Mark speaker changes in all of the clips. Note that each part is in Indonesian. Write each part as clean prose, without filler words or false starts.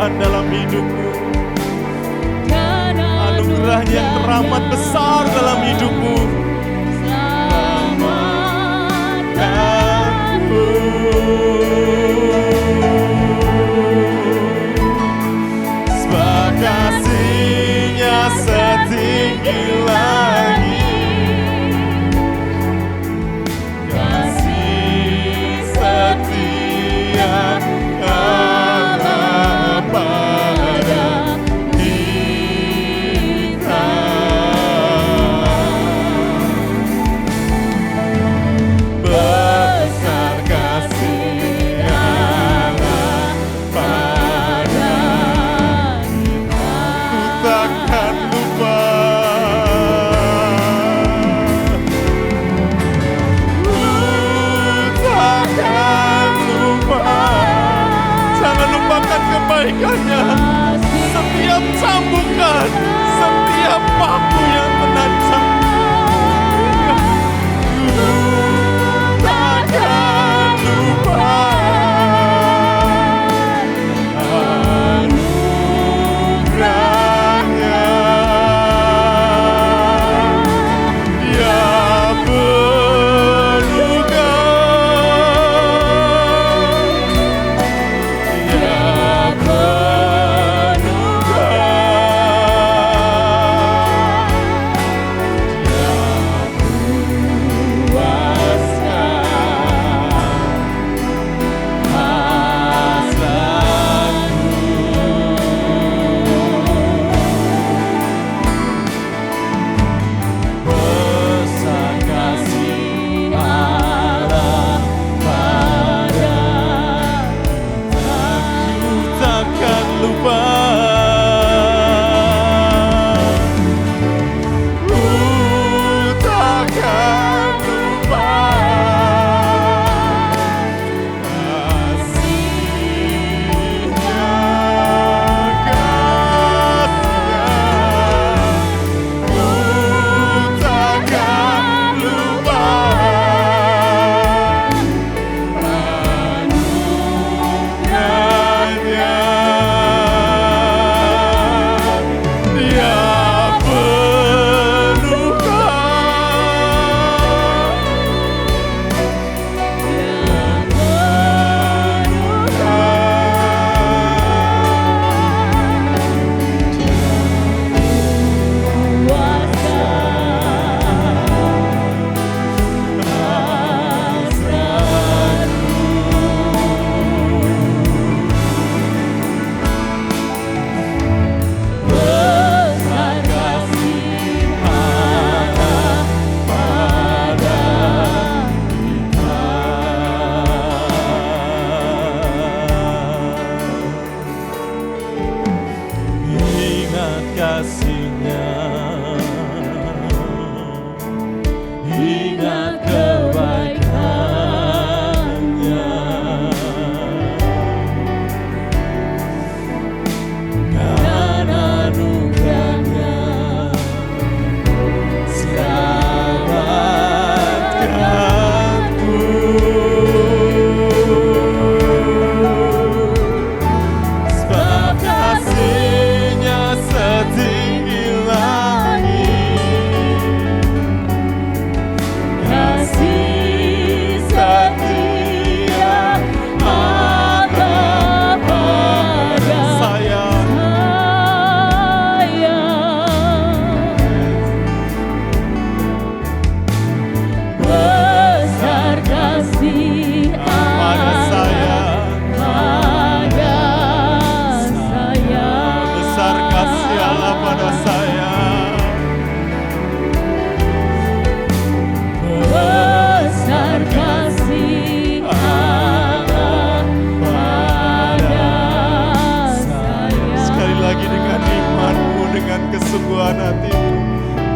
Speaker 1: Tuhan dalam hidupmu. Anugerahnya yang teramat besar dalam hidupmu. Selamatkanku. Sebab kasih-Nya setinggi langit, kasih setia Allah pada kita. Besar kasih Allah pada kita. Ku takkan lupa. Jangan lupakan kebaikannya. Setiap cambukan, setiap paku yang menancap, takkan lupa anugerahnya. Dia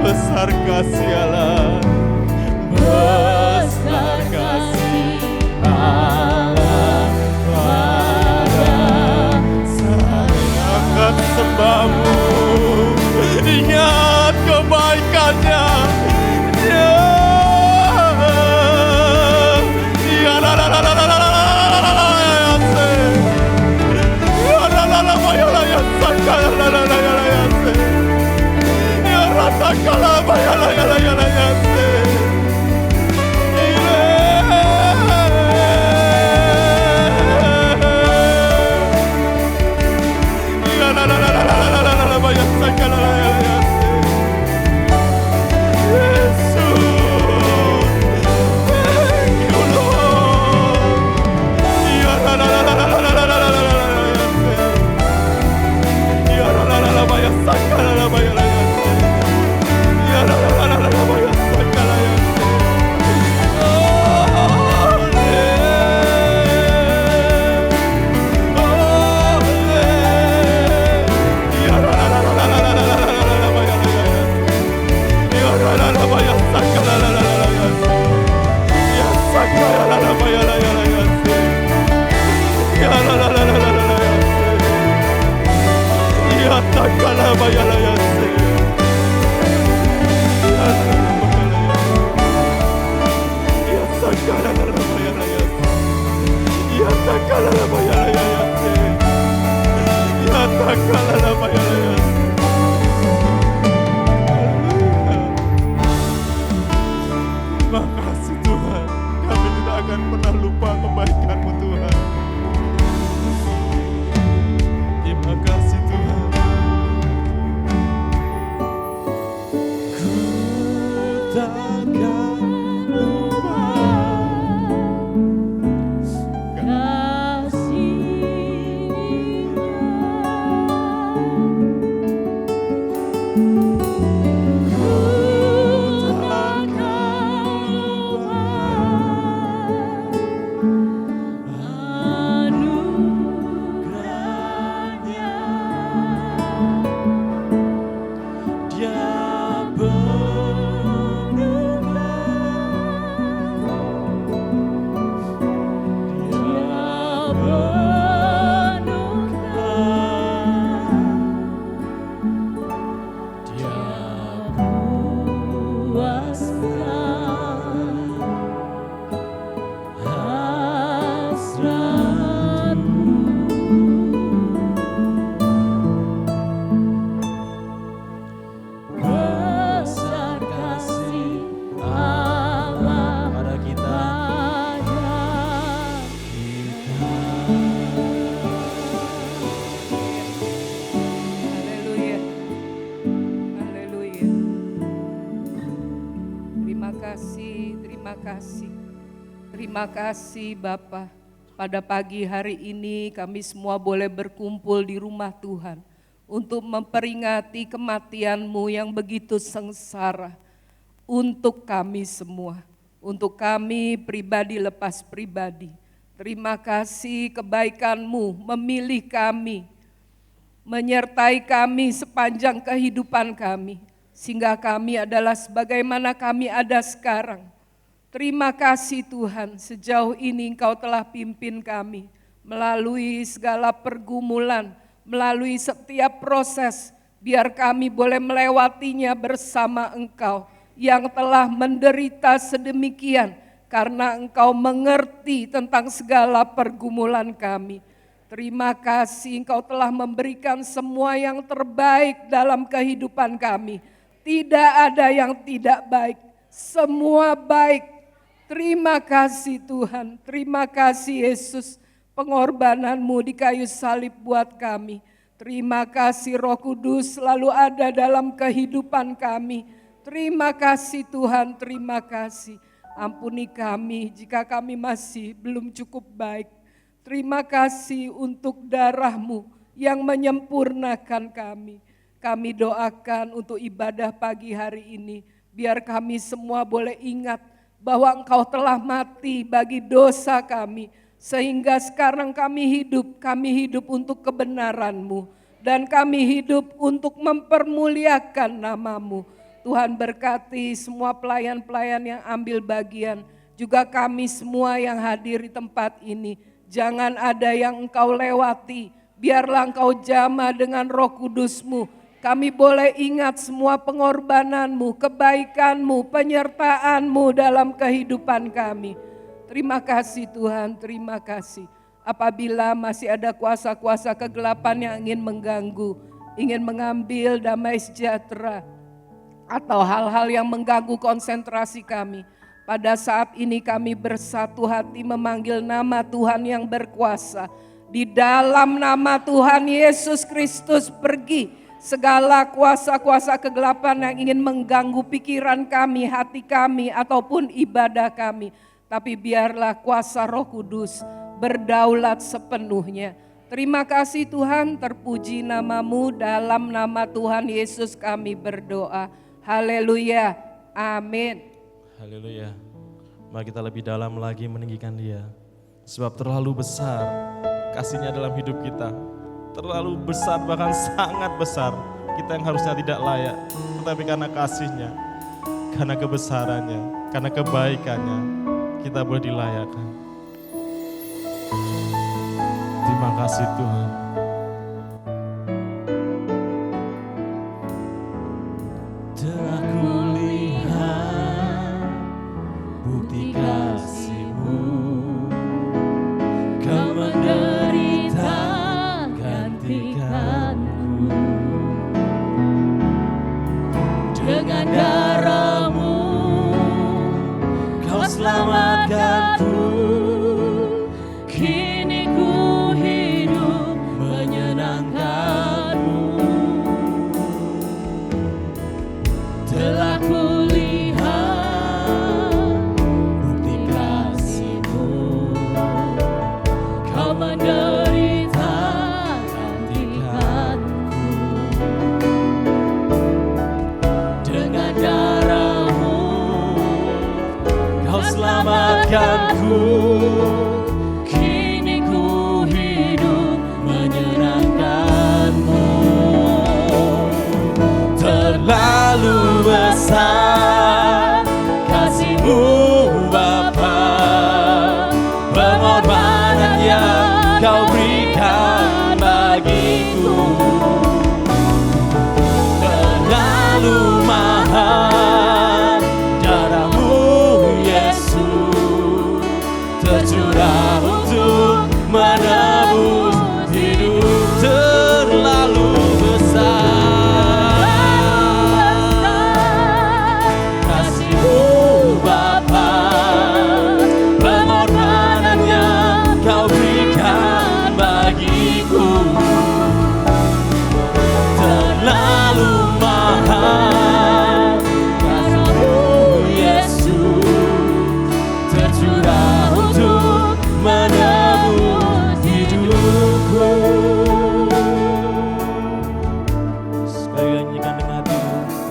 Speaker 1: besar kasih Allah, besar kasih Allah pada saya. Angkat sembahmu, ingat kebaikannya. Ya, Makasih Tuhan, kami tidak akan pernah lupa kebaikan-Mu Tuhan. Terima kasih Tuhan. Ku takkan lupa
Speaker 2: Terima kasih Bapa. Pada pagi hari ini kami semua boleh berkumpul di rumah Tuhan untuk memperingati kematian-Mu yang begitu sengsara untuk kami semua, untuk kami pribadi lepas pribadi. Terima kasih kebaikan-Mu memilih kami, menyertai kami sepanjang kehidupan kami, sehingga kami adalah sebagaimana kami ada sekarang. Terima kasih Tuhan, sejauh ini Engkau telah pimpin kami melalui segala pergumulan, melalui setiap proses, biar kami boleh melewatinya bersama Engkau yang telah menderita sedemikian karena Engkau mengerti tentang segala pergumulan kami. Terima kasih Engkau telah memberikan semua yang terbaik dalam kehidupan kami. Tidak ada yang tidak baik, semua baik. Terima kasih Tuhan, terima kasih Yesus, pengorbanan-Mu di kayu salib buat kami. Terima kasih Roh Kudus selalu ada dalam kehidupan kami. Terima kasih Tuhan, terima kasih. Ampuni kami jika kami masih belum cukup baik. Terima kasih untuk darah-Mu yang menyempurnakan kami. Kami doakan untuk ibadah pagi hari ini, biar kami semua boleh ingat bahwa Engkau telah mati bagi dosa kami, sehingga sekarang kami hidup untuk kebenaran-Mu, dan kami hidup untuk mempermuliakan nama-Mu. Tuhan berkati semua pelayan-pelayan yang ambil bagian, juga kami semua yang hadir di tempat ini. Jangan ada yang Engkau lewati, biarlah Engkau jamah dengan Roh Kudus-Mu. Kami boleh ingat semua pengorbanan-Mu, kebaikan-Mu, penyertaan-Mu dalam kehidupan kami. Terima kasih Tuhan, terima kasih. Apabila masih ada kuasa-kuasa kegelapan yang ingin mengganggu, ingin mengambil damai sejahtera, atau hal-hal yang mengganggu konsentrasi kami. Pada saat ini kami bersatu hati memanggil nama Tuhan yang berkuasa. Di dalam nama Tuhan Yesus Kristus pergi segala kuasa-kuasa kegelapan yang ingin mengganggu pikiran kami, hati kami, ataupun ibadah kami. Tapi biarlah kuasa Roh Kudus berdaulat sepenuhnya. Terima kasih Tuhan, terpuji nama-Mu, dalam nama Tuhan Yesus kami berdoa. Haleluya, amin.
Speaker 3: Haleluya. Mari kita lebih dalam lagi meninggikan Dia. Sebab terlalu besar kasih-Nya dalam hidup kita. Terlalu besar, bahkan sangat besar. Kita yang harusnya tidak layak. Tetapi karena kasih-Nya, karena kebesarannya, karena kebaikannya, kita boleh dilayakkan. Terima kasih Tuhan. Telah kulihat bukti kasih-Mu, Kau menderita gantikanku. Dengan darah-Mu Kau selamatkanku. Kini ku hidup menyenangkan-Mu. Telah kulihat bukti kasih-Mu, Kau menderita gantikanku. Dengan darah-Mu Kau selamatkanku. Kini ku hidup menyenangkan-Mu. Terlalu besar kasih-Mu Bapa, pengorbanan yang Kau berikan bagiku. Terlalu mahal darah-Mu Yesus, tercurah untuk menebus hidup. Terlalu besar kasih-Mu Bapa, pengorbanan yang Kau berikan bagiku. Terlalu mahal kasih-Mu Yesus, tercurah untuk menebus hidupku. Sekali lagi nyanyikan dengan hatimu.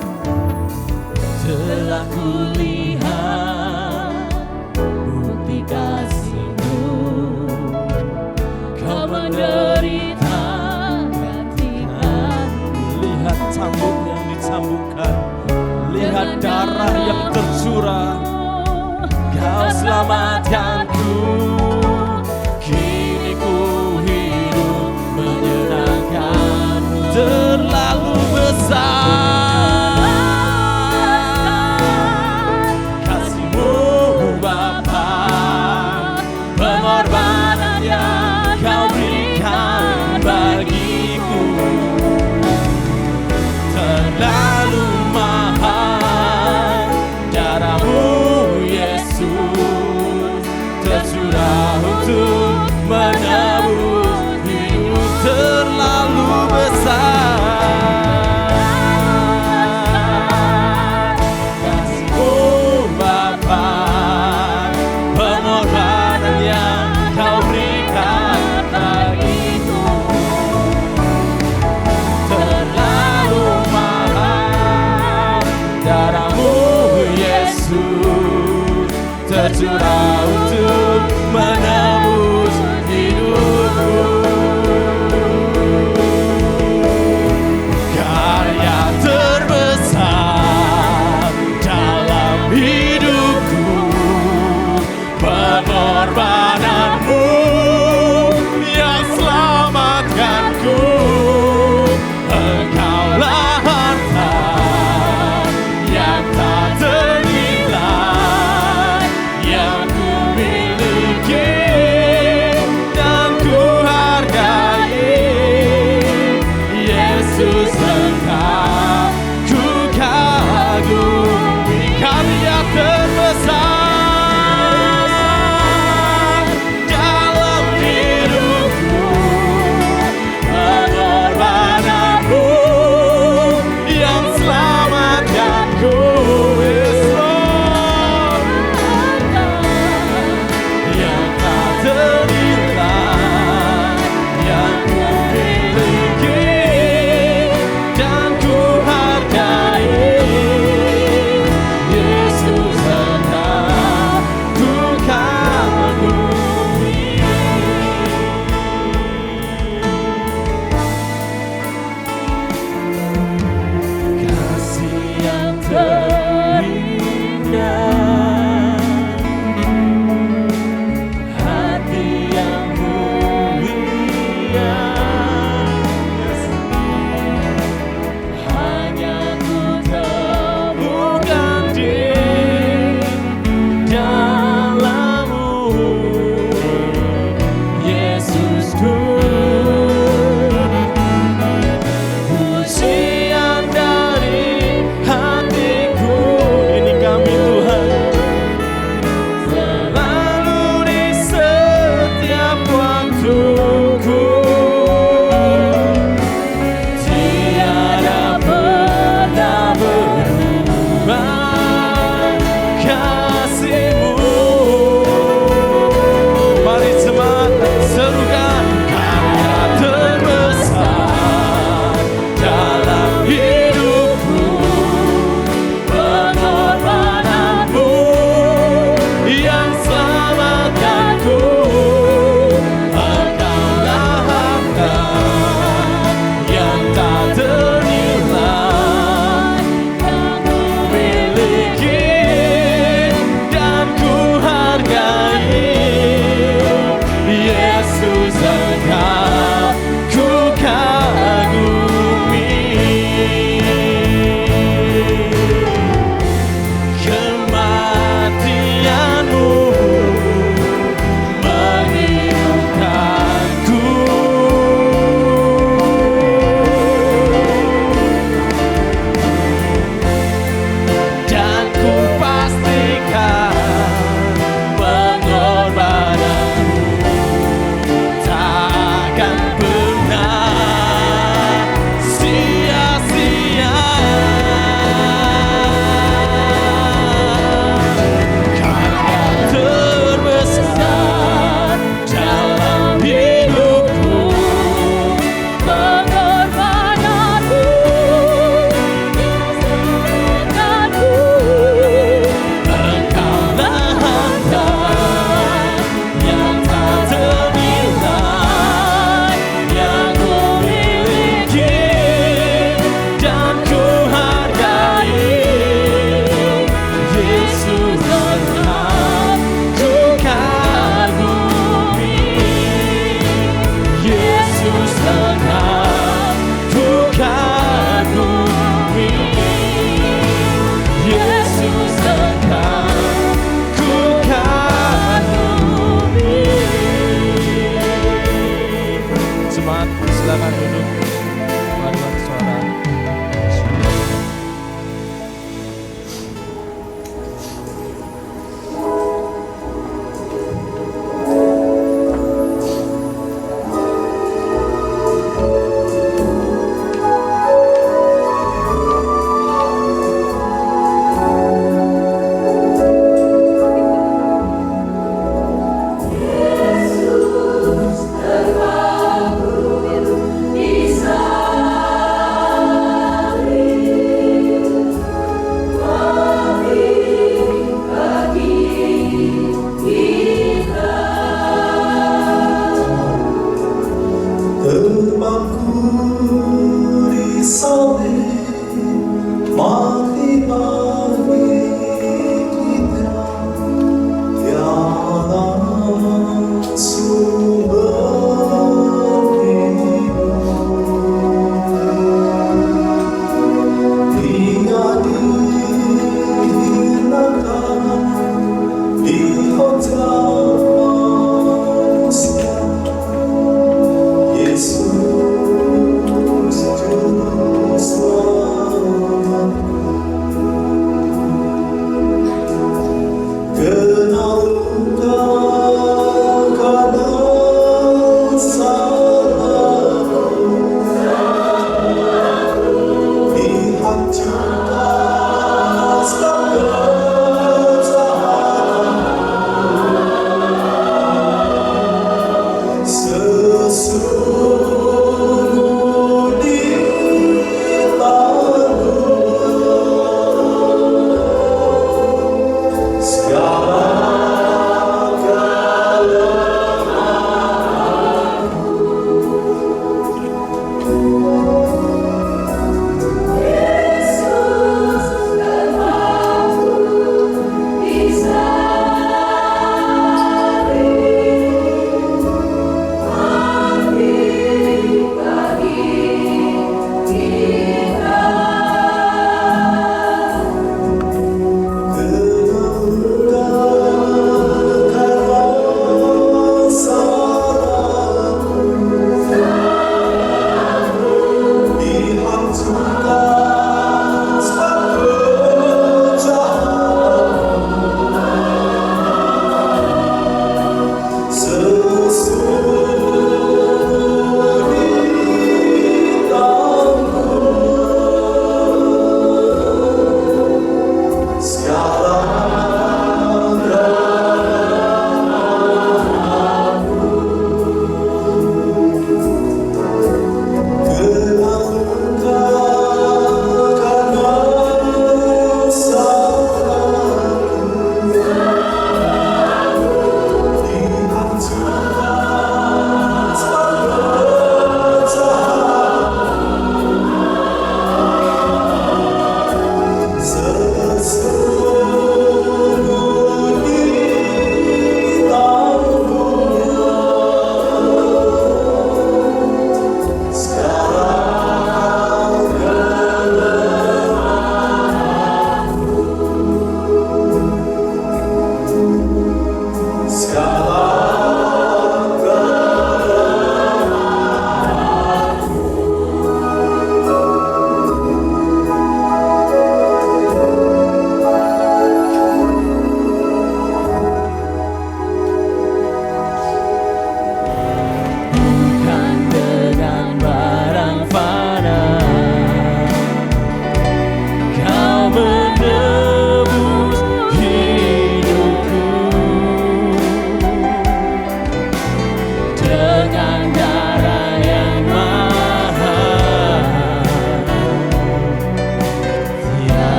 Speaker 3: Telah kulihat bukti kasih-Mu, Kau menderita gantikan. Lihat cambuk yang dicambukkan, lihat darah yang tercurah. Kau selamatkanku. Kini ku hidup menyenangkan-Mu. Terlalu besar kasih-Mu Bapa, pengorbanan yang Kau berikan bagiku. Terlalu mahal darah-Mu Yesus, tercurah untuk menebus hidup. Terlalu besar kasih-Mu Bapa, pengorbanan yang Kau berikan bagiku. Terlalu mahal darah-Mu Yesus, tercurah untuk menebus hidupku. Karya terbesar dalam hidupku, pengorbanan-Mu yang selamatkanku. Engkaulah harta yang tak ternilai yang ku miliki dan ku hargai. Yesus, Engkau ku kasihi.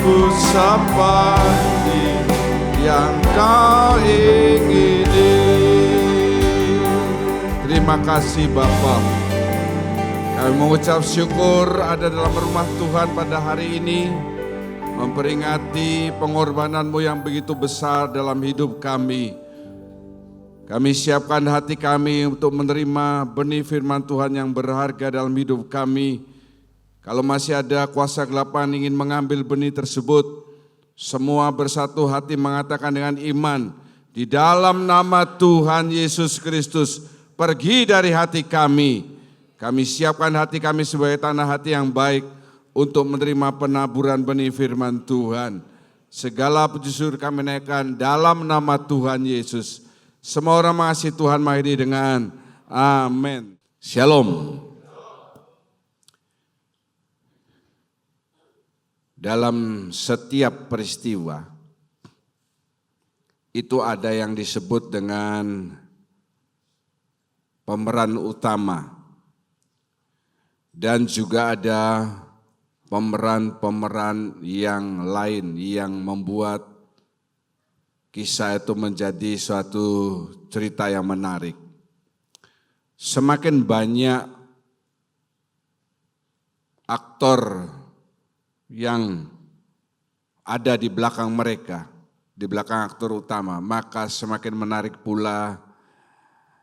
Speaker 4: ku seperti yang kau ingini. Terima kasih Bapa. Kami mengucap syukur ada dalam rumah Tuhan pada hari ini, memperingati pengorbanan-Mu yang begitu besar dalam hidup kami. Kami siapkan hati kami untuk menerima benih firman Tuhan yang berharga dalam hidup kami. Kalau masih ada kuasa kegelapan ingin mengambil benih tersebut, semua bersatu hati mengatakan dengan iman, di dalam nama Tuhan Yesus Kristus, pergi dari hati kami. Kami siapkan hati kami sebagai tanah hati yang baik untuk menerima penaburan benih firman Tuhan. Segala puji syukur kami naikkan dalam nama Tuhan Yesus. Semua orang mengasihi Tuhan mengakhiri dengan amin. Shalom. Dalam setiap peristiwa itu ada yang disebut dengan pemeran utama. Dan juga ada pemeran-pemeran yang lain yang membuat kisah itu menjadi suatu cerita yang menarik. Semakin banyak aktor yang ada di belakang mereka, di belakang aktor utama, maka semakin menarik pula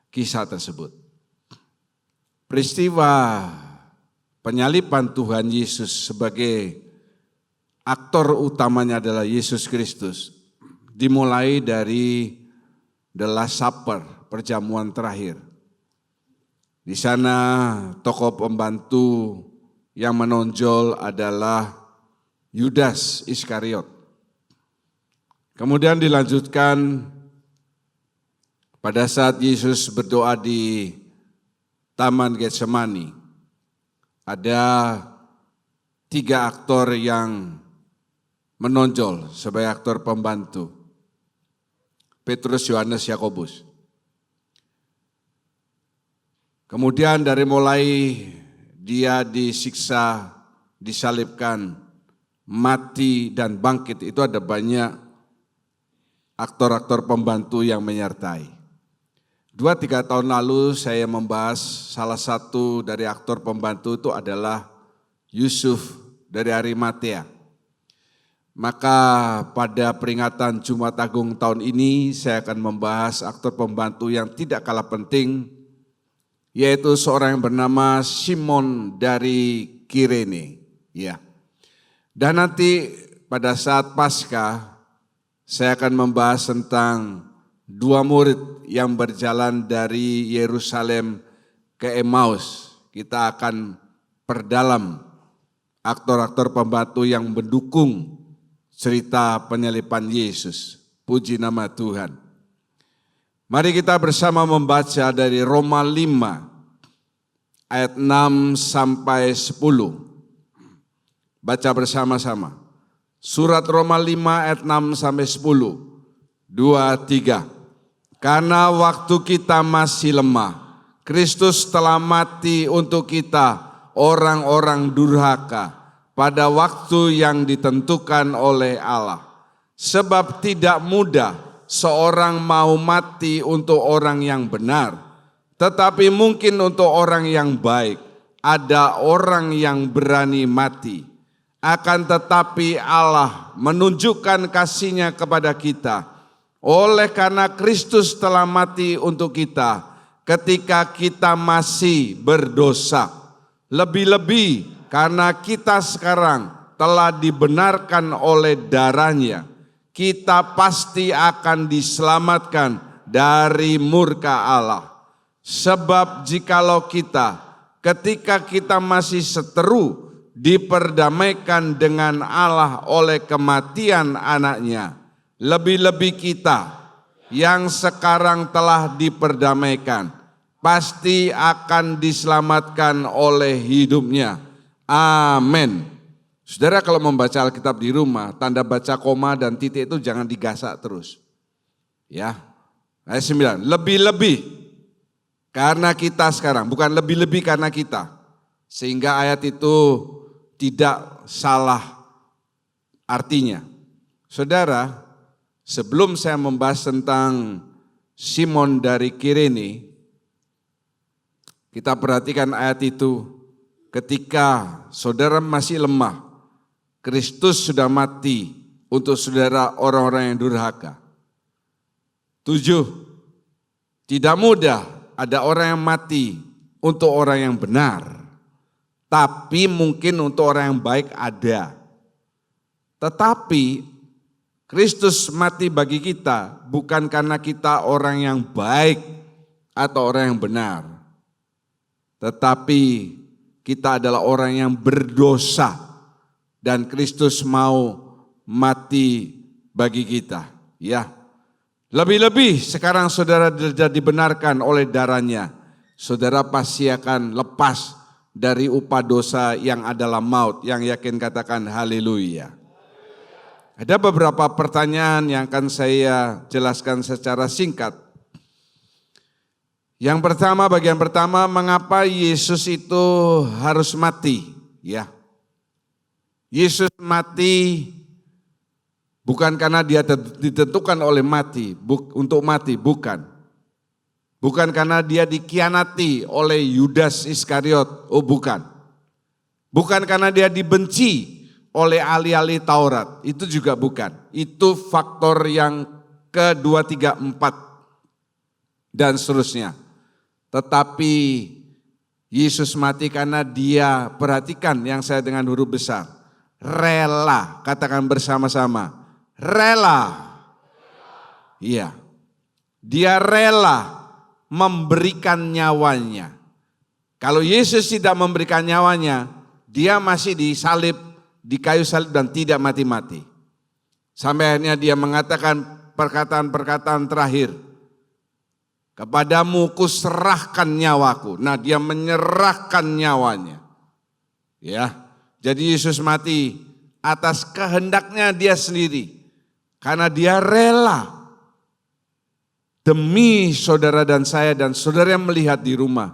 Speaker 4: kisah tersebut. Peristiwa penyaliban Tuhan Yesus sebagai aktor utamanya adalah Yesus Kristus. Dimulai dari The Last Supper, perjamuan terakhir. Di sana tokoh pembantu yang menonjol adalah Yudas Iskariot. Kemudian dilanjutkan pada saat Yesus berdoa di Taman Getsemani. Ada 3 aktor yang menonjol sebagai aktor pembantu. Petrus, Yohanes, Yakobus. Kemudian dari mulai dia disiksa, disalibkan, mati dan bangkit, itu ada banyak aktor-aktor pembantu yang menyertai. 2-3 tahun lalu saya membahas salah satu dari aktor pembantu itu adalah Yusuf dari Arimatea. Maka pada peringatan Jumat Agung tahun ini saya akan membahas aktor pembantu yang tidak kalah penting, yaitu seorang yang bernama Simon dari Kirene. Ya. Dan nanti pada saat Paskah saya akan membahas tentang 2 murid yang berjalan dari Yerusalem ke Emmaus. Kita akan perdalam aktor-aktor pembantu yang mendukung cerita penyaliban Yesus. Puji nama Tuhan. Mari kita bersama membaca dari Roma 5 ayat 6 sampai 10. Baca bersama-sama. Surat Roma 5 ayat 6 sampai 10. 2, 3. Karena waktu kita masih lemah, Kristus telah mati untuk kita orang-orang durhaka pada waktu yang ditentukan oleh Allah. Sebab tidak mudah seorang mau mati untuk orang yang benar, tetapi mungkin untuk orang yang baik ada orang yang berani mati. Akan tetapi Allah menunjukkan kasih-Nya kepada kita. Oleh karena Kristus telah mati untuk kita ketika kita masih berdosa. Lebih-lebih karena kita sekarang telah dibenarkan oleh darah-Nya, kita pasti akan diselamatkan dari murka Allah. Sebab jikalau kita ketika kita masih seteru diperdamaikan dengan Allah oleh kematian anaknya, lebih-lebih kita yang sekarang telah diperdamaikan pasti akan diselamatkan oleh hidupnya. Amin. Saudara, kalau membaca Alkitab di rumah, tanda baca koma dan titik itu jangan digasak terus. Ya. Ayat 9, lebih-lebih karena kita sekarang, bukan lebih-lebih karena kita. Sehingga ayat itu tidak salah Artinya, saudara, sebelum saya membahas tentang Simon dari Kirene, kita perhatikan ayat itu, ketika saudara masih lemah, Kristus sudah mati untuk saudara orang-orang yang durhaka. 7. Tidak mudah ada orang yang mati untuk orang yang benar, tapi mungkin untuk orang yang baik ada. Tetapi Kristus mati bagi kita bukan karena kita orang yang baik atau orang yang benar, tetapi kita adalah orang yang berdosa dan Kristus mau mati bagi kita. Ya, lebih-lebih sekarang saudara sudah dibenarkan oleh darahnya, saudara pasti akan lepas dari upah dosa yang adalah maut. Yang yakin katakan haleluya. Ada beberapa pertanyaan yang akan saya jelaskan secara singkat. Yang pertama, bagian pertama, mengapa Yesus itu harus mati? Ya, Yesus mati bukan karena dia ditentukan oleh untuk mati, bukan. Bukan karena dia dikhianati oleh Yudas Iskariot, oh bukan. Bukan karena dia dibenci oleh ahli-ahli Taurat, itu juga bukan. Itu faktor yang kedua, tiga, empat, dan seterusnya. Tetapi Yesus mati karena dia, perhatikan yang saya dengan huruf besar, rela, katakan bersama-sama, rela. Iya, dia rela memberikan nyawanya. Kalau Yesus tidak memberikan nyawanya, dia masih disalib, di kayu salib dan tidak mati-mati. Sampai akhirnya dia mengatakan perkataan-perkataan terakhir, kepadamu kuserahkan nyawaku. Nah, dia menyerahkan nyawanya. Ya, jadi Yesus mati atas kehendaknya dia sendiri. Karena dia rela demi saudara dan saya dan saudara yang melihat di rumah.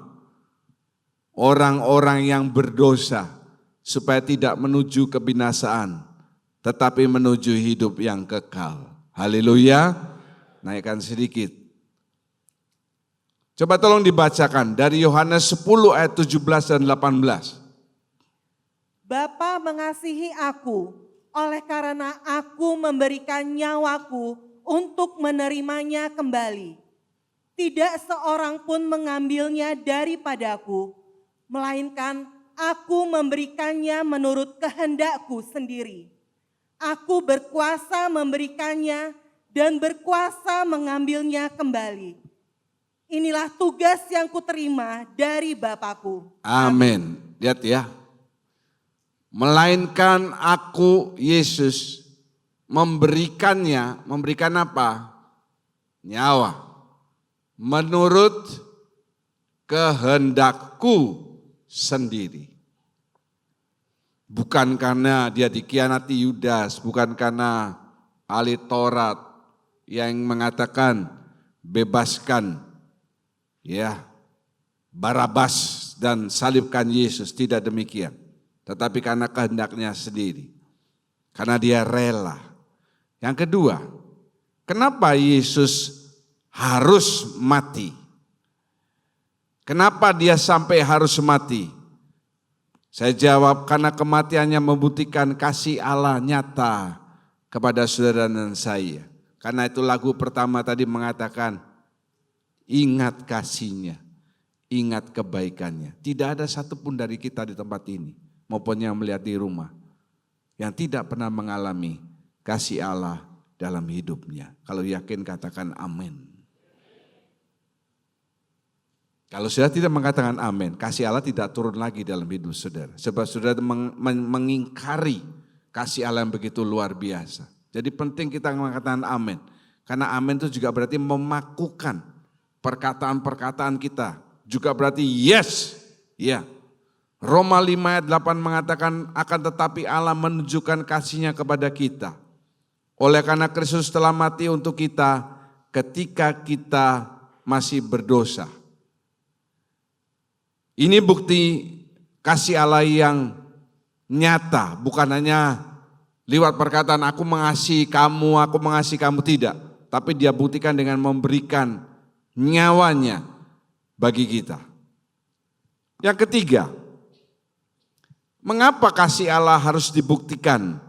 Speaker 4: Orang-orang yang berdosa supaya tidak menuju kebinasaan, tetapi menuju hidup yang kekal. Haleluya. Naikkan sedikit. Coba tolong dibacakan dari Yohanes 10 ayat 17 dan 18.
Speaker 5: Bapa mengasihi aku, oleh karena aku memberikan nyawaku untuk menerimanya kembali. Tidak seorang pun mengambilnya daripadaku, melainkan aku memberikannya menurut kehendakku sendiri. Aku berkuasa memberikannya dan berkuasa mengambilnya kembali. Inilah tugas yang kuterima dari Bapakku.
Speaker 4: Amin. Lihat ya. Melainkan aku, Yesus, memberikan apa? Nyawa. Menurut kehendakku sendiri. Bukan karena dia dikhianati Yudas, bukan karena ahli Taurat yang mengatakan bebaskan ya Barabas dan salibkan Yesus, tidak demikian. Tetapi karena kehendaknya sendiri. Karena dia rela. Yang kedua, kenapa Yesus harus mati? Kenapa dia sampai harus mati? Saya jawab, karena kematiannya membuktikan kasih Allah nyata kepada saudara dan saya. Karena itu lagu pertama tadi mengatakan, ingat kasihnya, ingat kebaikannya. Tidak ada satupun dari kita di tempat ini, maupun yang melihat di rumah, yang tidak pernah mengalami kasih Allah dalam hidupnya. Kalau yakin katakan amin. Kalau saudara tidak mengatakan amin, kasih Allah tidak turun lagi dalam hidup saudara. Sebab saudara mengingkari kasih Allah yang begitu luar biasa. Jadi penting kita mengatakan amin. Karena amin itu juga berarti memakukan perkataan-perkataan kita. Juga berarti yes. Ya. Roma 5 ayat 8 mengatakan akan tetapi Allah menunjukkan kasihnya kepada kita. Oleh karena Kristus telah mati untuk kita ketika kita masih berdosa. Ini bukti kasih Allah yang nyata, bukan hanya lewat perkataan aku mengasihi kamu tidak. Tapi dia buktikan dengan memberikan nyawanya bagi kita. Yang ketiga, mengapa kasih Allah harus dibuktikan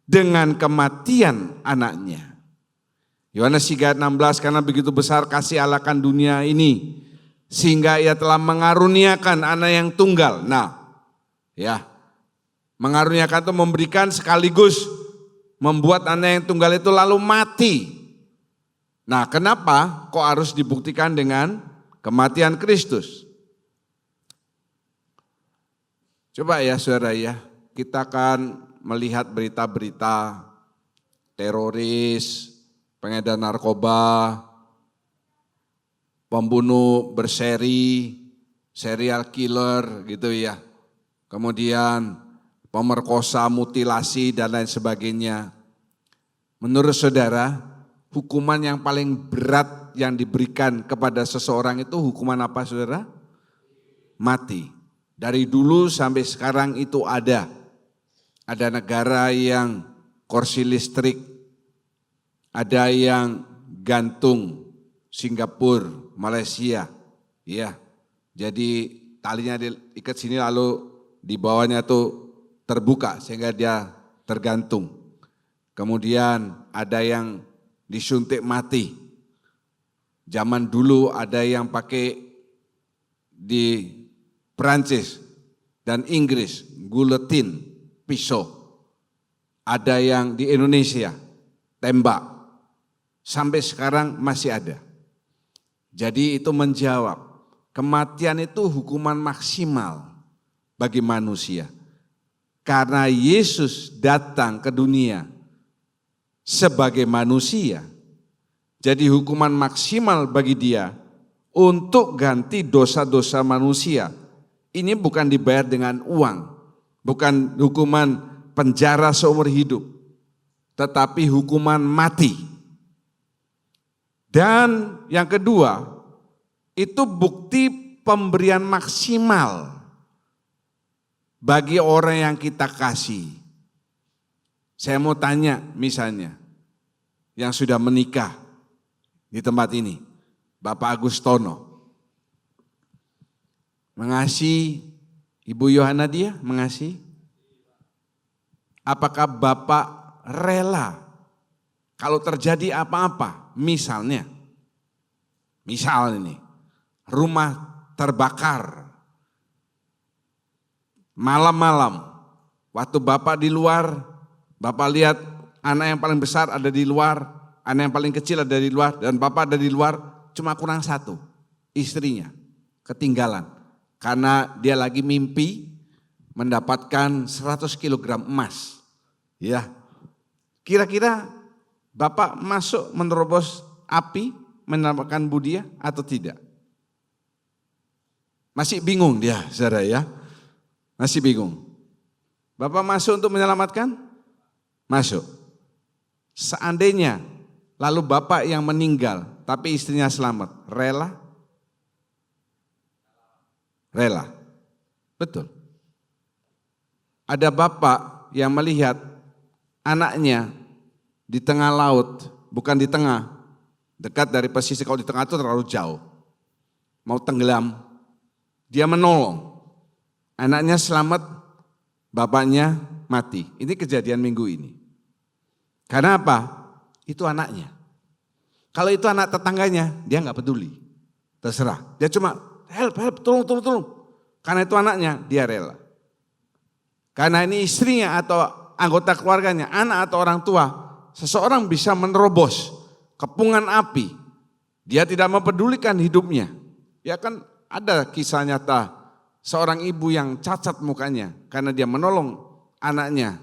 Speaker 4: dengan kematian anaknya? Yohanes 3:16, karena begitu besar kasih Allah akan dunia ini, sehingga ia telah mengaruniakan anak yang tunggal. Nah, ya, mengaruniakan itu memberikan sekaligus membuat anak yang tunggal itu lalu mati. Nah, kenapa kok harus dibuktikan dengan kematian Kristus? Coba ya saudara ya, kita akan melihat berita-berita teroris, pengedar narkoba, pembunuh berseri, serial killer gitu ya. Kemudian pemerkosa, mutilasi dan lain sebagainya. Menurut saudara, hukuman yang paling berat yang diberikan kepada seseorang itu hukuman apa saudara? Mati. Dari dulu sampai sekarang itu ada. Ada negara yang kursi listrik, ada yang gantung, Singapura, Malaysia. Ya, jadi talinya diikat sini lalu di bawahnya tuh terbuka sehingga dia tergantung. Kemudian ada yang disuntik mati. Zaman dulu ada yang pakai di Perancis dan Inggris, guillotine, pisau. Ada yang di Indonesia, tembak. Sampai sekarang masih ada. Jadi itu menjawab, kematian itu hukuman maksimal bagi manusia. Karena Yesus datang ke dunia sebagai manusia, jadi hukuman maksimal bagi dia untuk ganti dosa-dosa manusia. Ini bukan dibayar dengan uang, bukan hukuman penjara seumur hidup, tetapi hukuman mati. Dan yang kedua, itu bukti pemberian maksimal bagi orang yang kita kasih. Saya mau tanya misalnya, yang sudah menikah di tempat ini, Bapak Agustono, mengasihi Ibu Yohana dia, mengasihi? Apakah Bapak rela kalau terjadi apa-apa, misal ini, rumah terbakar, malam-malam, waktu Bapak di luar, Bapak lihat anak yang paling besar ada di luar, anak yang paling kecil ada di luar, dan Bapak ada di luar, cuma kurang satu, istrinya, ketinggalan. Karena dia lagi mimpi mendapatkan 100 kg emas. Ya, kira-kira Bapak masuk menerobos api, menyelamatkan dia atau tidak? Masih bingung dia, saudara ya. Masih bingung. Bapak masuk untuk menyelamatkan? Masuk. Seandainya lalu Bapak yang meninggal tapi istrinya selamat, rela? Rela. Betul. Ada bapak yang melihat anaknya di tengah laut, bukan di tengah, dekat dari pesisir. Kalau di tengah itu terlalu jauh, mau tenggelam, dia menolong. Anaknya selamat, bapaknya mati. Ini kejadian minggu ini. Karena apa? Itu anaknya. Kalau itu anak tetangganya, dia nggak peduli, terserah. Dia cuma help, tolong. Karena itu anaknya, dia rela. Karena ini istrinya atau anggota keluarganya, anak atau orang tua, seseorang bisa menerobos kepungan api. Dia tidak mempedulikan hidupnya. Ya kan ada kisah nyata seorang ibu yang cacat mukanya karena dia menolong anaknya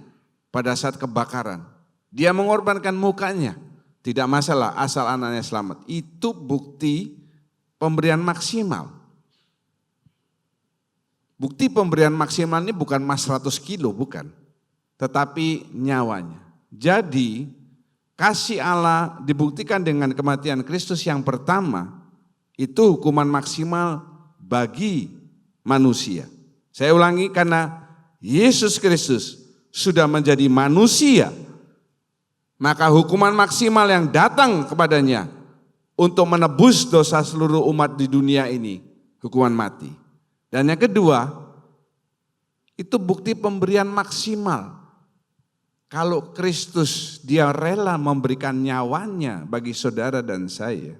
Speaker 4: pada saat kebakaran. Dia mengorbankan mukanya, tidak masalah asal anaknya selamat. Itu bukti pemberian maksimal. Bukti pemberian maksimal ini bukan emas 100 kilo, bukan. Tetapi nyawanya. Jadi kasih Allah dibuktikan dengan kematian Kristus yang pertama, itu hukuman maksimal bagi manusia. Saya ulangi, karena Yesus Kristus sudah menjadi manusia, maka hukuman maksimal yang datang kepadanya untuk menebus dosa seluruh umat di dunia ini, hukuman mati. Dan yang kedua, itu bukti pemberian maksimal. Kalau Kristus dia rela memberikan nyawanya bagi saudara dan saya,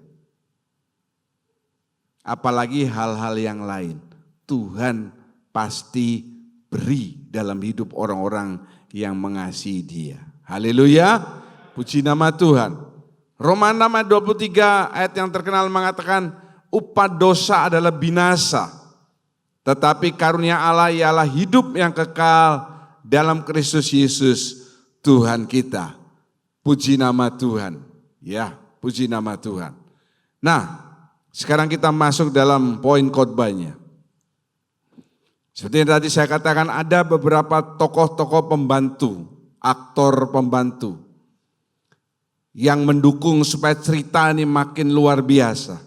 Speaker 4: apalagi hal-hal yang lain, Tuhan pasti beri dalam hidup orang-orang yang mengasihi dia. Haleluya, puji nama Tuhan. Roma 6 ayat 23 ayat yang terkenal mengatakan, upah dosa adalah binasa, tetapi karunia Allah ialah hidup yang kekal dalam Kristus Yesus Tuhan kita. Puji nama Tuhan. Ya, puji nama Tuhan. Nah, sekarang kita masuk dalam poin khotbahnya. Seperti yang tadi saya katakan, ada beberapa tokoh-tokoh pembantu, aktor pembantu yang mendukung supaya cerita ini makin luar biasa.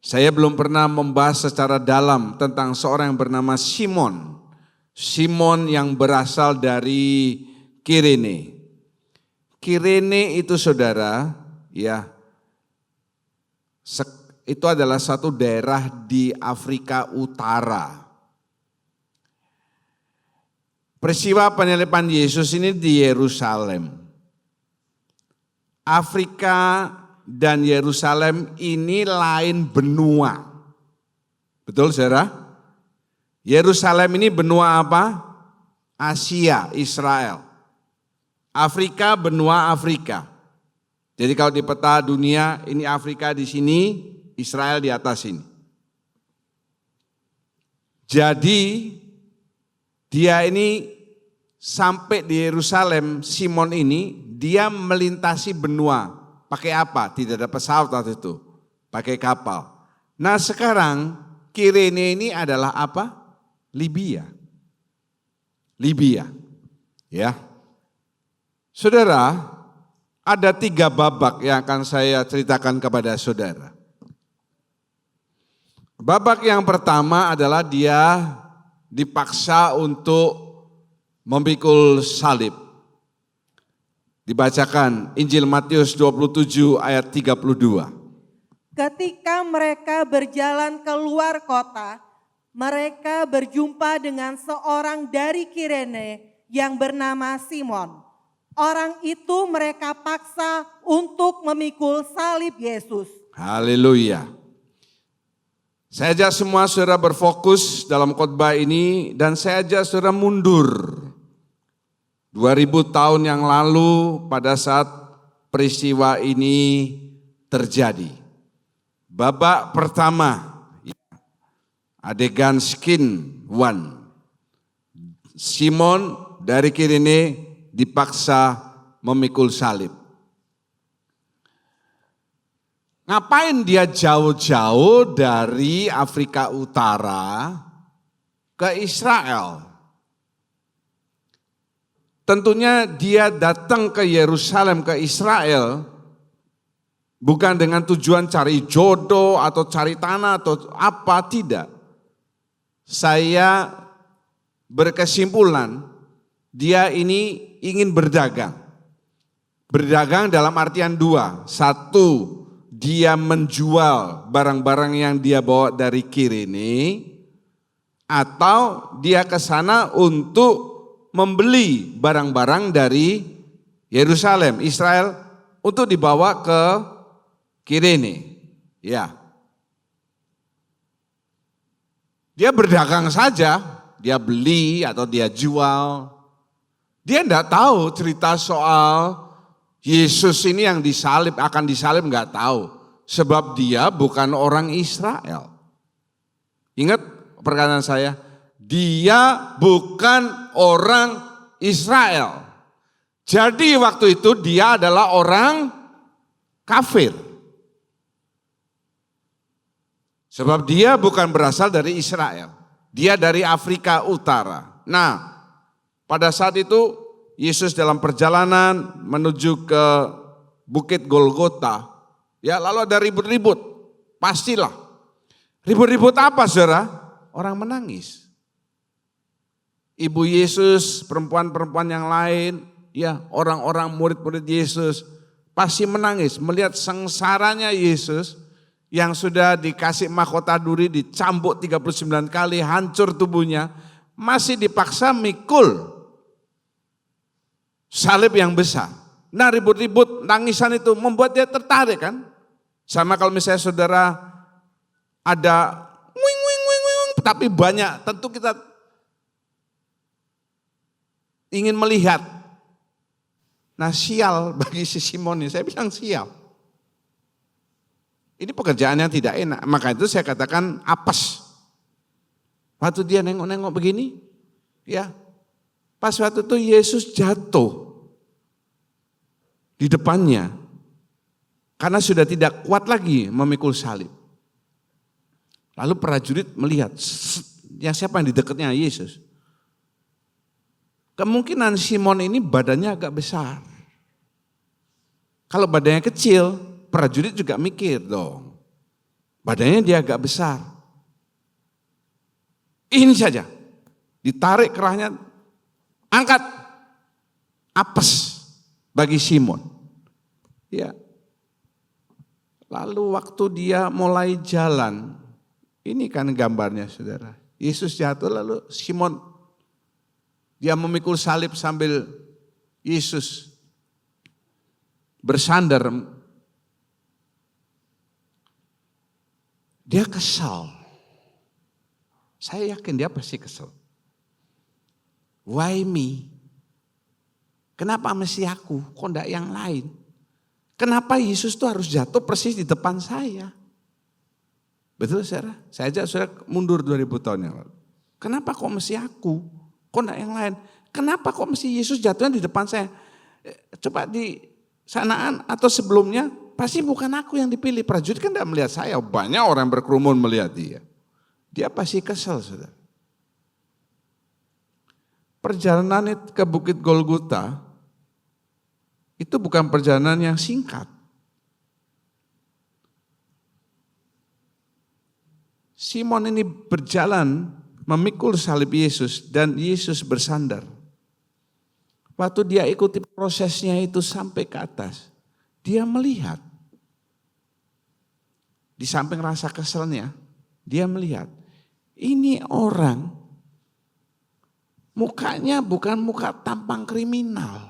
Speaker 4: Saya belum pernah membahas secara dalam tentang seorang yang bernama Simon. Simon yang berasal dari Kirene. Kirene itu saudara, ya, itu adalah satu daerah di Afrika Utara. Peristiwa penyaliban Yesus ini di Yerusalem. Afrika dan Yerusalem ini lain benua. Betul saudara? Yerusalem ini benua apa? Asia, Israel. Afrika, benua Afrika. Jadi kalau di peta dunia, ini Afrika di sini, Israel di atas ini. Jadi dia ini sampai di Yerusalem, Simon ini, dia melintasi benua. Pakai apa? Tidak ada pesawat waktu itu, pakai kapal. Nah sekarang Kirene ini adalah apa? Libya. Libya, ya. Saudara, ada 3 babak yang akan saya ceritakan kepada saudara. Babak yang pertama adalah dia dipaksa untuk memikul salib. Dibacakan Injil Matius 27 ayat 32.
Speaker 5: Ketika mereka berjalan keluar kota, mereka berjumpa dengan seorang dari Kirene yang bernama Simon. Orang itu mereka paksa untuk memikul salib Yesus.
Speaker 4: Haleluya. Saya ajak semua saudara berfokus dalam khotbah ini dan saya ajak saudara mundur 2000 tahun yang lalu pada saat peristiwa ini terjadi. Babak pertama, adegan skin 1. Simon dari Kirene dipaksa memikul salib. Ngapain dia jauh-jauh dari Afrika Utara ke Israel? Tentunya dia datang ke Yerusalem, ke Israel, bukan dengan tujuan cari jodoh atau cari tanah atau apa, tidak. Saya berkesimpulan, dia ini ingin berdagang. Berdagang dalam artian 2. 1, dia menjual barang-barang yang dia bawa dari Kirene, atau dia ke sana untuk membeli barang-barang dari Yerusalem, Israel, untuk dibawa ke Kirene. Ya. Dia berdagang saja, dia beli atau dia jual. Dia enggak tahu cerita soal Yesus ini yang disalib, akan disalib, enggak tahu. Sebab dia bukan orang Israel. Ingat perkataan saya, dia bukan orang Israel. Jadi waktu itu dia adalah orang kafir. Sebab dia bukan berasal dari Israel. Dia dari Afrika Utara. Nah, pada saat itu Yesus dalam perjalanan menuju ke Bukit Golgota, ya lalu ada ribut-ribut, pastilah. Ribut-ribut apa saudara? Orang menangis. ibu Yesus, perempuan-perempuan yang lain, ya orang-orang murid-murid Yesus pasti menangis melihat sengsaranya Yesus yang sudah dikasih mahkota duri, dicambuk 39 kali, hancur tubuhnya, masih dipaksa mikul salib yang besar. Nah ribut-ribut, nangisan itu membuat dia tertarik kan. Sama kalau misalnya saudara ada wing, tapi banyak, tentu kita ingin melihat. Nah sial bagi si Simon ini, saya bilang sial. Ini pekerjaan yang tidak enak, maka itu saya katakan apes. Waktu dia nengok-nengok begini, ya pas waktu itu Yesus jatuh di depannya, karena sudah tidak kuat lagi memikul salib. Lalu prajurit melihat, yang siapa yang di dekatnya Yesus. Kemungkinan Simon ini badannya agak besar. Kalau badannya kecil, prajurit juga mikir dong. Badannya dia agak besar. Ini saja, ditarik kerahnya, angkat, apes bagi Simon. Ya. Lalu waktu dia mulai jalan, ini kan gambarnya saudara. Yesus jatuh lalu Simon, dia memikul salib sambil Yesus bersandar. Dia kesal. Saya yakin dia pasti kesal. Why me? Kenapa mesti aku? Kok enggak yang lain? Kenapa Yesus tuh harus jatuh persis di depan saya? Betul saudara? Saya ajak saudara mundur 2000 tahun yang lalu. Kenapa kok mesti aku? Kok enggak yang lain? Kenapa kok mesti Yesus jatuhnya di depan saya? Coba di sanaan atau sebelumnya, pasti bukan aku yang dipilih. Prajurit kan enggak melihat saya, banyak orang berkerumun melihat dia. Dia pasti kesel saudara. Perjalanan ke Bukit Golgota itu bukan perjalanan yang singkat. Simon ini berjalan memikul salib Yesus dan Yesus bersandar. Waktu dia ikuti prosesnya itu sampai ke atas, dia melihat. Di samping rasa keselnya, dia melihat ini orang mukanya bukan muka tampang kriminal.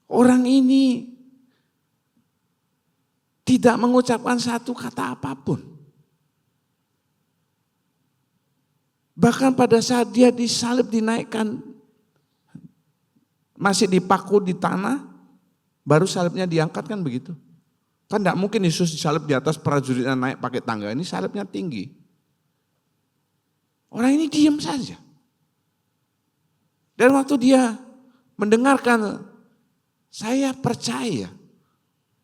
Speaker 4: Orang ini tidak mengucapkan satu kata apapun. Bahkan pada saat dia disalib, dinaikkan, masih dipaku di tanah, baru salibnya diangkat kan begitu. Kan tidak mungkin Yesus disalib di atas, prajuritnya naik pakai tangga, ini salibnya tinggi. Orang ini diam saja. Dan waktu dia mendengarkan, saya percaya,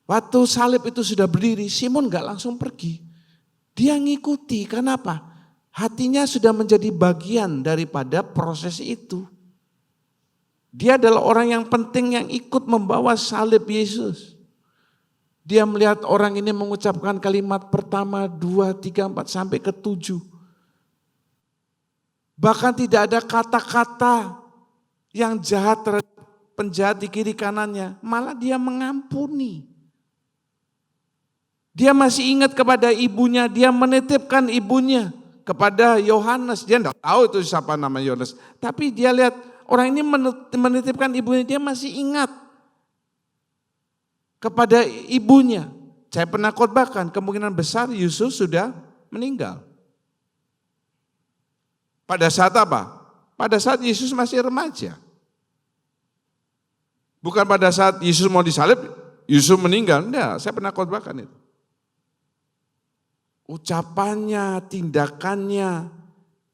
Speaker 4: waktu salib itu sudah berdiri, Simon gak langsung pergi. Dia ngikuti, kenapa? Hatinya sudah menjadi bagian daripada proses itu. Dia adalah orang yang penting yang ikut membawa salib Yesus. Dia melihat orang ini mengucapkan kalimat pertama, 2, 3, 4 sampai ke 7. Bahkan tidak ada kata-kata yang jahat terhadap penjahat di kiri kanannya. Malah dia mengampuni. Dia masih ingat kepada ibunya, dia menitipkan ibunya kepada Yohanes. Dia tidak tahu itu siapa nama Yohanes. Tapi dia lihat orang ini menitipkan ibunya, dia masih ingat kepada ibunya. Saya pernah khotbahkan, kemungkinan besar Yusuf sudah meninggal. Pada saat apa? Pada saat Yesus masih remaja. Bukan pada saat Yesus mau disalib, Yusuf meninggal. Enggak, saya pernah khotbahkan itu. Ucapannya, tindakannya,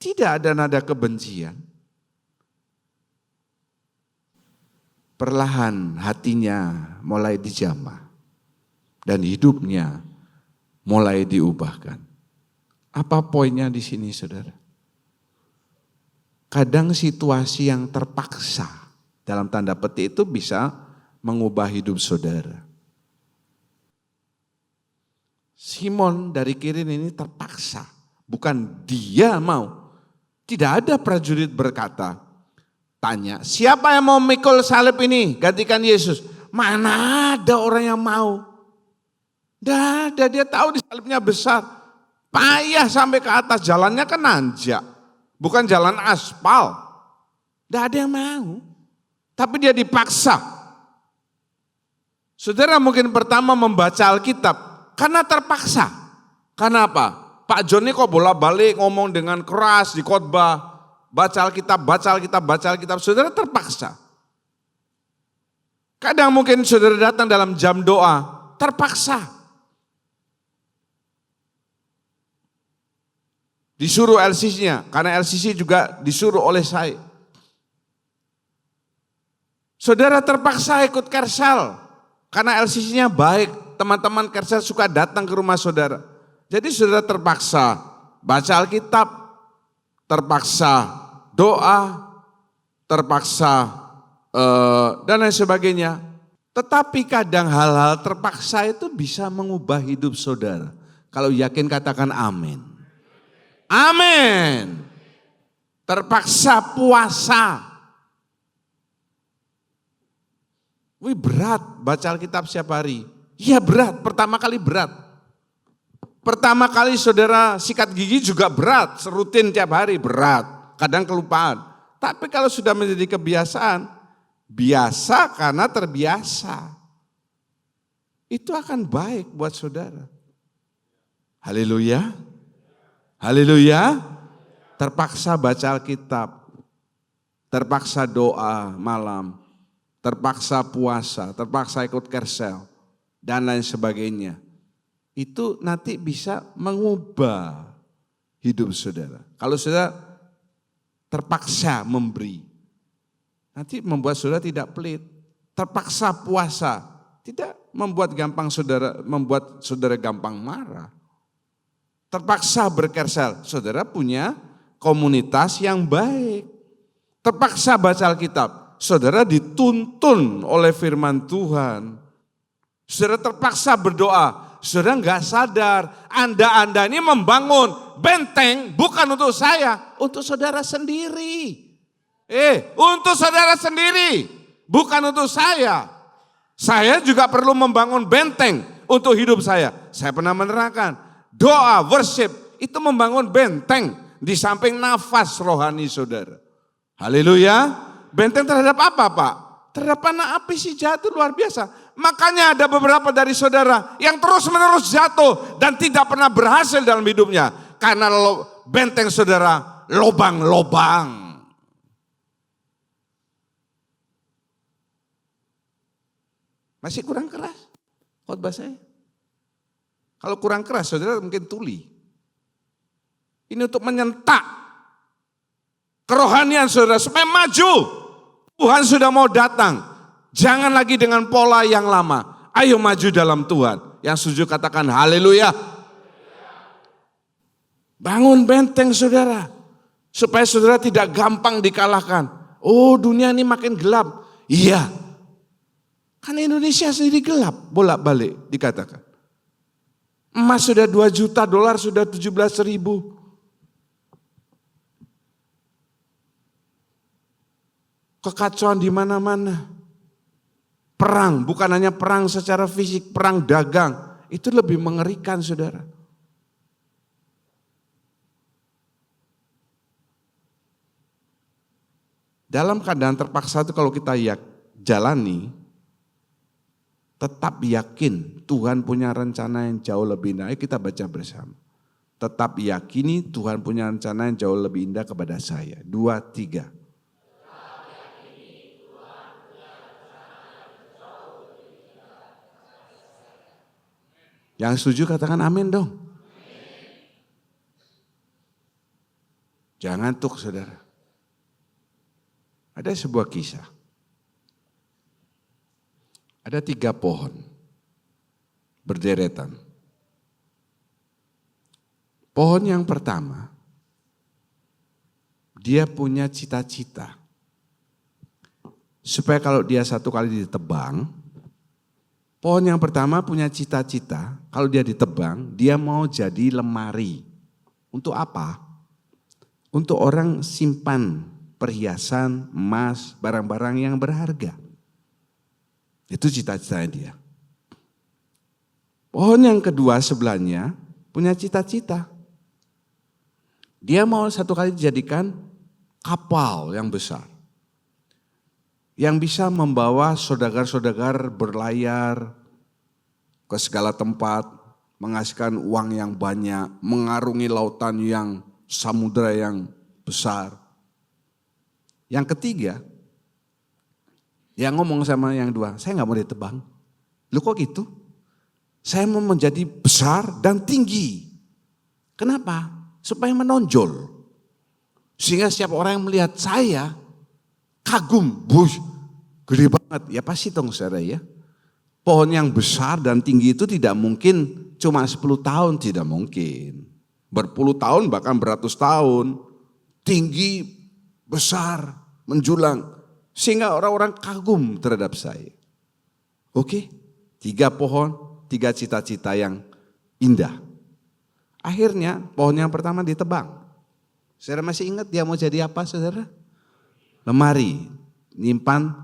Speaker 4: tidak ada nada kebencian. Perlahan hatinya mulai dijamah dan hidupnya mulai diubahkan. Apa poinnya di sini saudara? Kadang situasi yang terpaksa dalam tanda petik itu bisa mengubah hidup saudara. Simon dari Kirene ini terpaksa, bukan dia mau. Tidak ada prajurit berkata, tanya, siapa yang mau mikul salib ini, gantikan Yesus? Mana ada orang yang mau? Tidak ada, dia tahu di salibnya besar. Payah sampai ke atas, jalannya kan nanjak. Bukan jalan aspal. Tidak ada yang mau. Tapi dia dipaksa. Saudara mungkin pertama membaca Alkitab karena terpaksa. Karena apa? Pak John ini kok bolak-balik ngomong dengan keras di khotbah. Baca Alkitab, baca Alkitab, baca Alkitab. Saudara terpaksa. Kadang mungkin saudara datang dalam jam doa, terpaksa. Disuruh LCC-nya, karena LCC juga disuruh oleh saya. Saudara terpaksa ikut Kersel, karena LCC-nya baik, teman-teman Kersel suka datang ke rumah saudara. Jadi saudara terpaksa baca Alkitab, terpaksa doa, terpaksa dan lain sebagainya. Tetapi kadang hal-hal terpaksa itu bisa mengubah hidup saudara. Kalau yakin katakan amin. Amin. Terpaksa puasa. Wih berat baca Alkitab setiap hari. Iya berat, pertama kali berat. Pertama kali saudara sikat gigi juga berat, serutin tiap hari berat. Kadang kelupaan. Tapi kalau sudah menjadi kebiasaan, biasa karena terbiasa. Itu akan baik buat saudara. Haleluya. Haleluya. Terpaksa baca Alkitab. Terpaksa doa malam. Terpaksa puasa. Terpaksa ikut Kersel. Dan lain sebagainya. Itu nanti bisa mengubah hidup saudara. Kalau saudara terpaksa memberi. Nanti membuat saudara tidak pelit. Terpaksa puasa. Tidak membuat saudara gampang marah. Terpaksa berkersel, saudara punya komunitas yang baik. Terpaksa baca Alkitab, saudara dituntun oleh firman Tuhan. Saudara terpaksa berdoa, saudara enggak sadar, Anda ini membangun benteng bukan untuk saya, untuk saudara sendiri. Untuk saudara sendiri, bukan untuk saya. Saya juga perlu membangun benteng untuk hidup saya. Saya pernah menerangkan. Doa, worship, itu membangun benteng di samping nafas rohani saudara. Haleluya. Benteng terhadap apa Pak? Terhadap anak api si jatuh luar biasa. Makanya ada beberapa dari saudara yang terus menerus jatuh dan tidak pernah berhasil dalam hidupnya. Karena benteng saudara lobang-lobang. Masih kurang keras khotbah saya. Kalau kurang keras, saudara mungkin tuli. Ini untuk menyentak kerohanian saudara supaya maju. Tuhan sudah mau datang. Jangan lagi dengan pola yang lama. Ayo maju dalam Tuhan. Yang setuju katakan haleluya. Bangun benteng saudara. Supaya saudara tidak gampang dikalahkan. Oh dunia ini makin gelap. Iya. Kan Indonesia sendiri gelap. Bolak-balik dikatakan. Emas sudah 2 juta, dolar sudah 17.000. Kekacauan di mana-mana. Perang, bukan hanya perang secara fisik, perang dagang. Itu lebih mengerikan saudara. Dalam keadaan terpaksa itu kalau kita jalani, tetap yakin Tuhan punya rencana yang jauh lebih indah. Ayo kita baca bersama. Tetap yakini Tuhan punya rencana yang jauh lebih indah kepada saya. 2, 3. Yang setuju katakan amin dong. Jangan ngantuk saudara. Ada sebuah kisah. Ada 3 pohon berderetan. Pohon yang pertama, dia punya cita-cita. Supaya kalau dia satu kali ditebang, pohon yang pertama punya cita-cita, kalau dia ditebang, dia mau jadi lemari. Untuk apa? Untuk orang simpan perhiasan, emas, barang-barang yang berharga. Itu cita-citanya dia. Pohon yang kedua sebelahnya punya cita-cita. Dia mau satu kali dijadikan kapal yang besar. Yang bisa membawa saudagar-saudagar berlayar ke segala tempat, menghasilkan uang yang banyak, mengarungi lautan yang samudera yang besar. Yang ketiga, yang ngomong sama yang dua, saya nggak mau ditebang. Lu kok gitu? Saya mau menjadi besar dan tinggi. Kenapa? Supaya menonjol. Sehingga setiap orang yang melihat saya kagum, gede banget. Ya pasti dong saudara ya. Pohon yang besar dan tinggi itu tidak mungkin cuma 10 tahun, tidak mungkin. Berpuluh tahun bahkan beratus tahun. Tinggi, besar, menjulang. Sehingga orang-orang kagum terhadap saya. Oke, 3 pohon, 3 cita-cita yang indah. Akhirnya pohon yang pertama ditebang. Saudara masih ingat dia mau jadi apa saudara? Lemari, nyimpan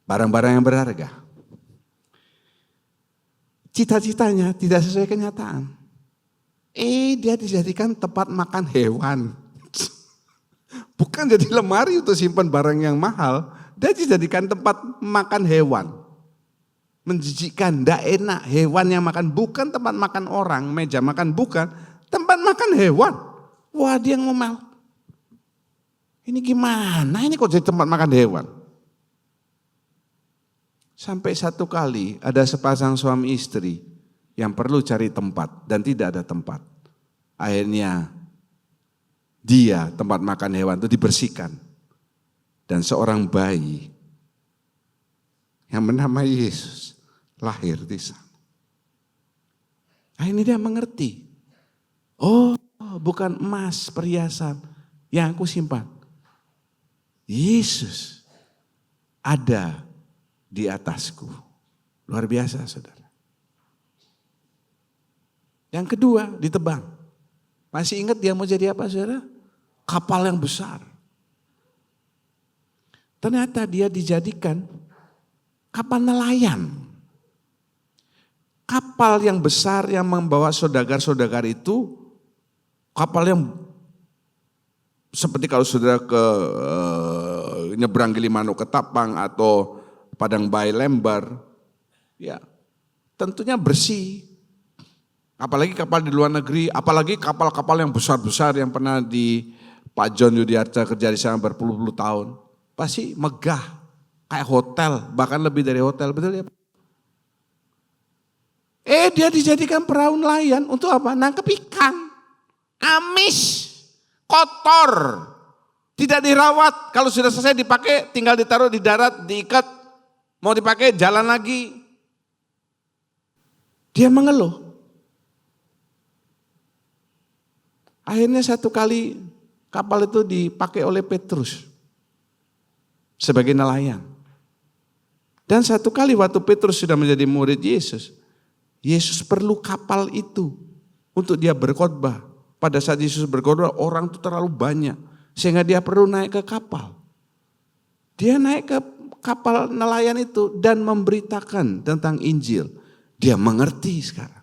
Speaker 4: barang-barang yang berharga. Cita-citanya tidak sesuai kenyataan. Dia dijadikan tempat makan hewan. Bukan jadi lemari untuk simpan barang yang mahal. Dia dijadikan tempat makan hewan. Menjijikkan, tidak enak. Hewan yang makan, bukan tempat makan orang. Meja makan bukan, tempat makan hewan. Wah dia ngomel. Ini gimana ini kok jadi tempat makan hewan? Sampai satu kali ada sepasang suami istri yang perlu cari tempat dan tidak ada tempat. Akhirnya dia tempat makan hewan itu dibersihkan. Dan seorang bayi yang bernama Yesus lahir di sana. Akhirnya dia mengerti. Oh bukan emas perhiasan yang aku simpan. Yesus ada di atasku. Luar biasa saudara. Yang kedua ditebang. Masih ingat dia mau jadi apa saudara? Kapal yang besar. Ternyata dia dijadikan kapal nelayan. Kapal yang besar yang membawa saudagar-saudagar itu, kapal yang seperti kalau saudara ke nyebrang Gilimanuk ke Tapang atau Padang Bayi Lembar, ya tentunya bersih. Apalagi kapal di luar negeri, apalagi kapal-kapal yang besar-besar yang pernah di Pak John Yudiarca kerja di sana berpuluh-puluh tahun. Pasti megah, kayak hotel, bahkan lebih dari hotel, betul ya Pak? Dia dijadikan perahu nelayan untuk apa? Nangkep ikan, amis, kotor, tidak dirawat. Kalau sudah selesai dipakai, tinggal ditaruh di darat, diikat, mau dipakai jalan lagi. Dia mengeluh. Akhirnya satu kali kapal itu dipakai oleh Petrus sebagai nelayan. Dan satu kali waktu Petrus sudah menjadi murid Yesus, Yesus perlu kapal itu untuk dia berkhotbah. Pada saat Yesus berkhotbah orang itu terlalu banyak sehingga dia perlu naik ke kapal. Dia naik ke kapal nelayan itu dan memberitakan tentang Injil. Dia mengerti sekarang.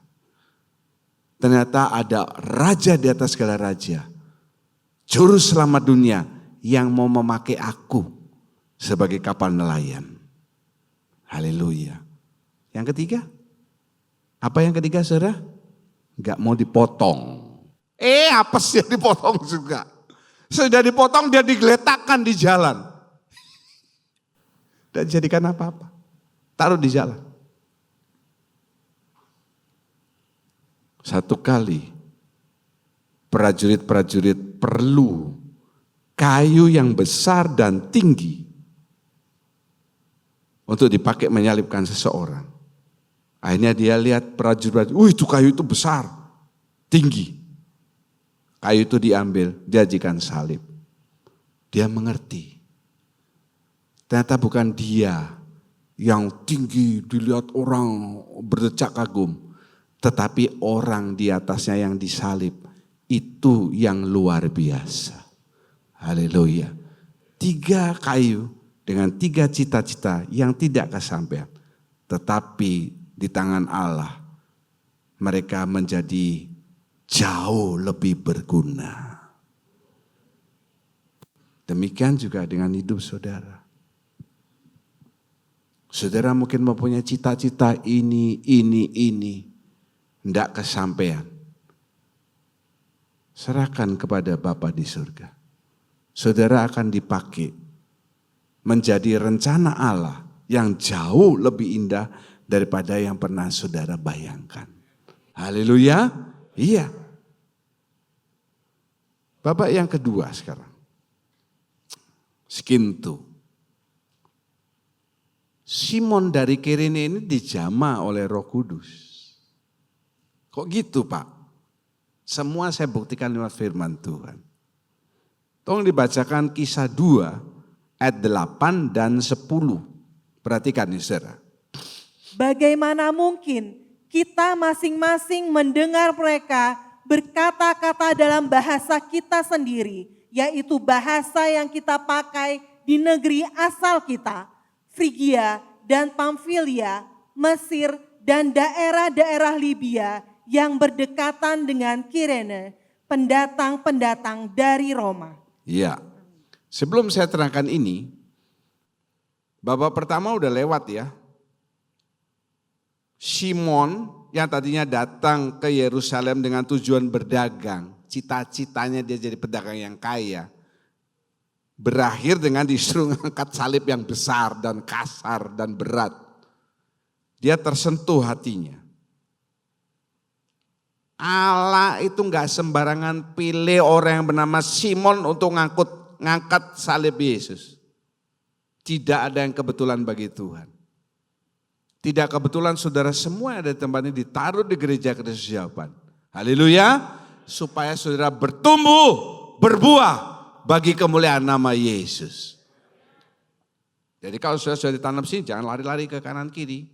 Speaker 4: Ternyata ada raja di atas segala raja, juru selamat dunia yang mau memakai aku sebagai kapal nelayan. Haleluya. Yang ketiga, apa yang ketiga saudara? Gak mau dipotong. Apa sih yang dipotong juga? Sudah dipotong dia digeletakkan di jalan. Dan jadikan apa-apa. Taruh di jalan. Satu kali prajurit-prajurit perlu kayu yang besar dan tinggi untuk dipakai menyalibkan seseorang. Akhirnya dia lihat prajurit, itu kayu itu besar, tinggi. Kayu itu diambil, diajikan salib. Dia mengerti. Ternyata bukan dia yang tinggi dilihat orang berdecak kagum. Tetapi orang di atasnya yang disalib, itu yang luar biasa. Haleluya. 3 kayu dengan 3 cita-cita yang tidak kesampaian. Tetapi di tangan Allah mereka menjadi jauh lebih berguna. Demikian juga dengan hidup saudara. Saudara mungkin mempunyai cita-cita ini. Tidak kesampaian. Serahkan kepada Bapa di surga. Saudara akan dipakai menjadi rencana Allah yang jauh lebih indah daripada yang pernah saudara bayangkan. Haleluya. Iya. Babak yang kedua sekarang. Skintu. Simon dari Kirene ini dijamah oleh Roh Kudus. Kok gitu Pak? Semua saya buktikan lewat firman Tuhan. Tolong dibacakan Kisah 2 ayat 8 dan 10. Perhatikan nih saudara.
Speaker 5: Bagaimana mungkin kita masing-masing mendengar mereka berkata-kata dalam bahasa kita sendiri, yaitu bahasa yang kita pakai di negeri asal kita, Frigia dan Pamfilia, Mesir dan daerah-daerah Libya yang berdekatan dengan Kirene, pendatang-pendatang dari Roma.
Speaker 4: Iya, sebelum saya terangkan ini, babak pertama udah lewat ya. Simon yang tadinya datang ke Yerusalem dengan tujuan berdagang, cita-citanya dia jadi pedagang yang kaya, berakhir dengan disuruh angkat salib yang besar dan kasar dan berat. Dia tersentuh hatinya. Allah itu enggak sembarangan pilih orang yang bernama Simon untuk ngangkat salib Yesus. Tidak ada yang kebetulan bagi Tuhan. Tidak kebetulan saudara semua yang ada di tempat ini ditaruh di gereja Kristus Jawaban. Haleluya. Supaya saudara bertumbuh, berbuah bagi kemuliaan nama Yesus. Jadi kalau saudara sudah ditanam sini, jangan lari-lari ke kanan kiri.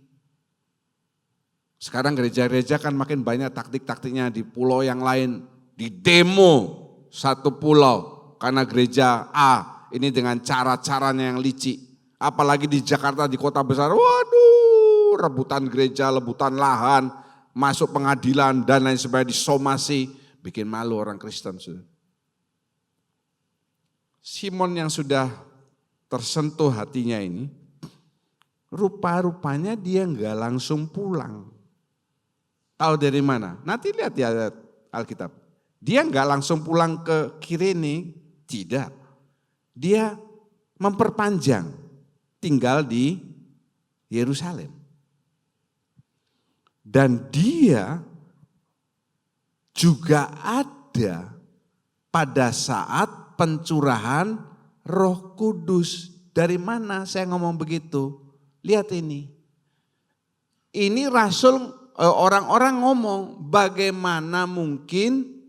Speaker 4: Sekarang gereja-gereja kan makin banyak taktik-taktiknya di pulau yang lain. Di demo satu pulau karena gereja A ini dengan cara-caranya yang licik. Apalagi di Jakarta, di kota besar, waduh, rebutan gereja, rebutan lahan, masuk pengadilan dan lain sebagainya, disomasi. Bikin malu orang Kristen. Simon yang sudah tersentuh hatinya ini, rupa-rupanya dia enggak langsung pulang. Tahu dari mana? Nanti lihat di ayat Alkitab. Dia enggak langsung pulang ke Kirene, tidak. Dia memperpanjang tinggal di Yerusalem. Dan dia juga ada pada saat pencurahan Roh Kudus. Dari mana saya ngomong begitu? Lihat ini. Ini rasul, orang-orang ngomong, bagaimana mungkin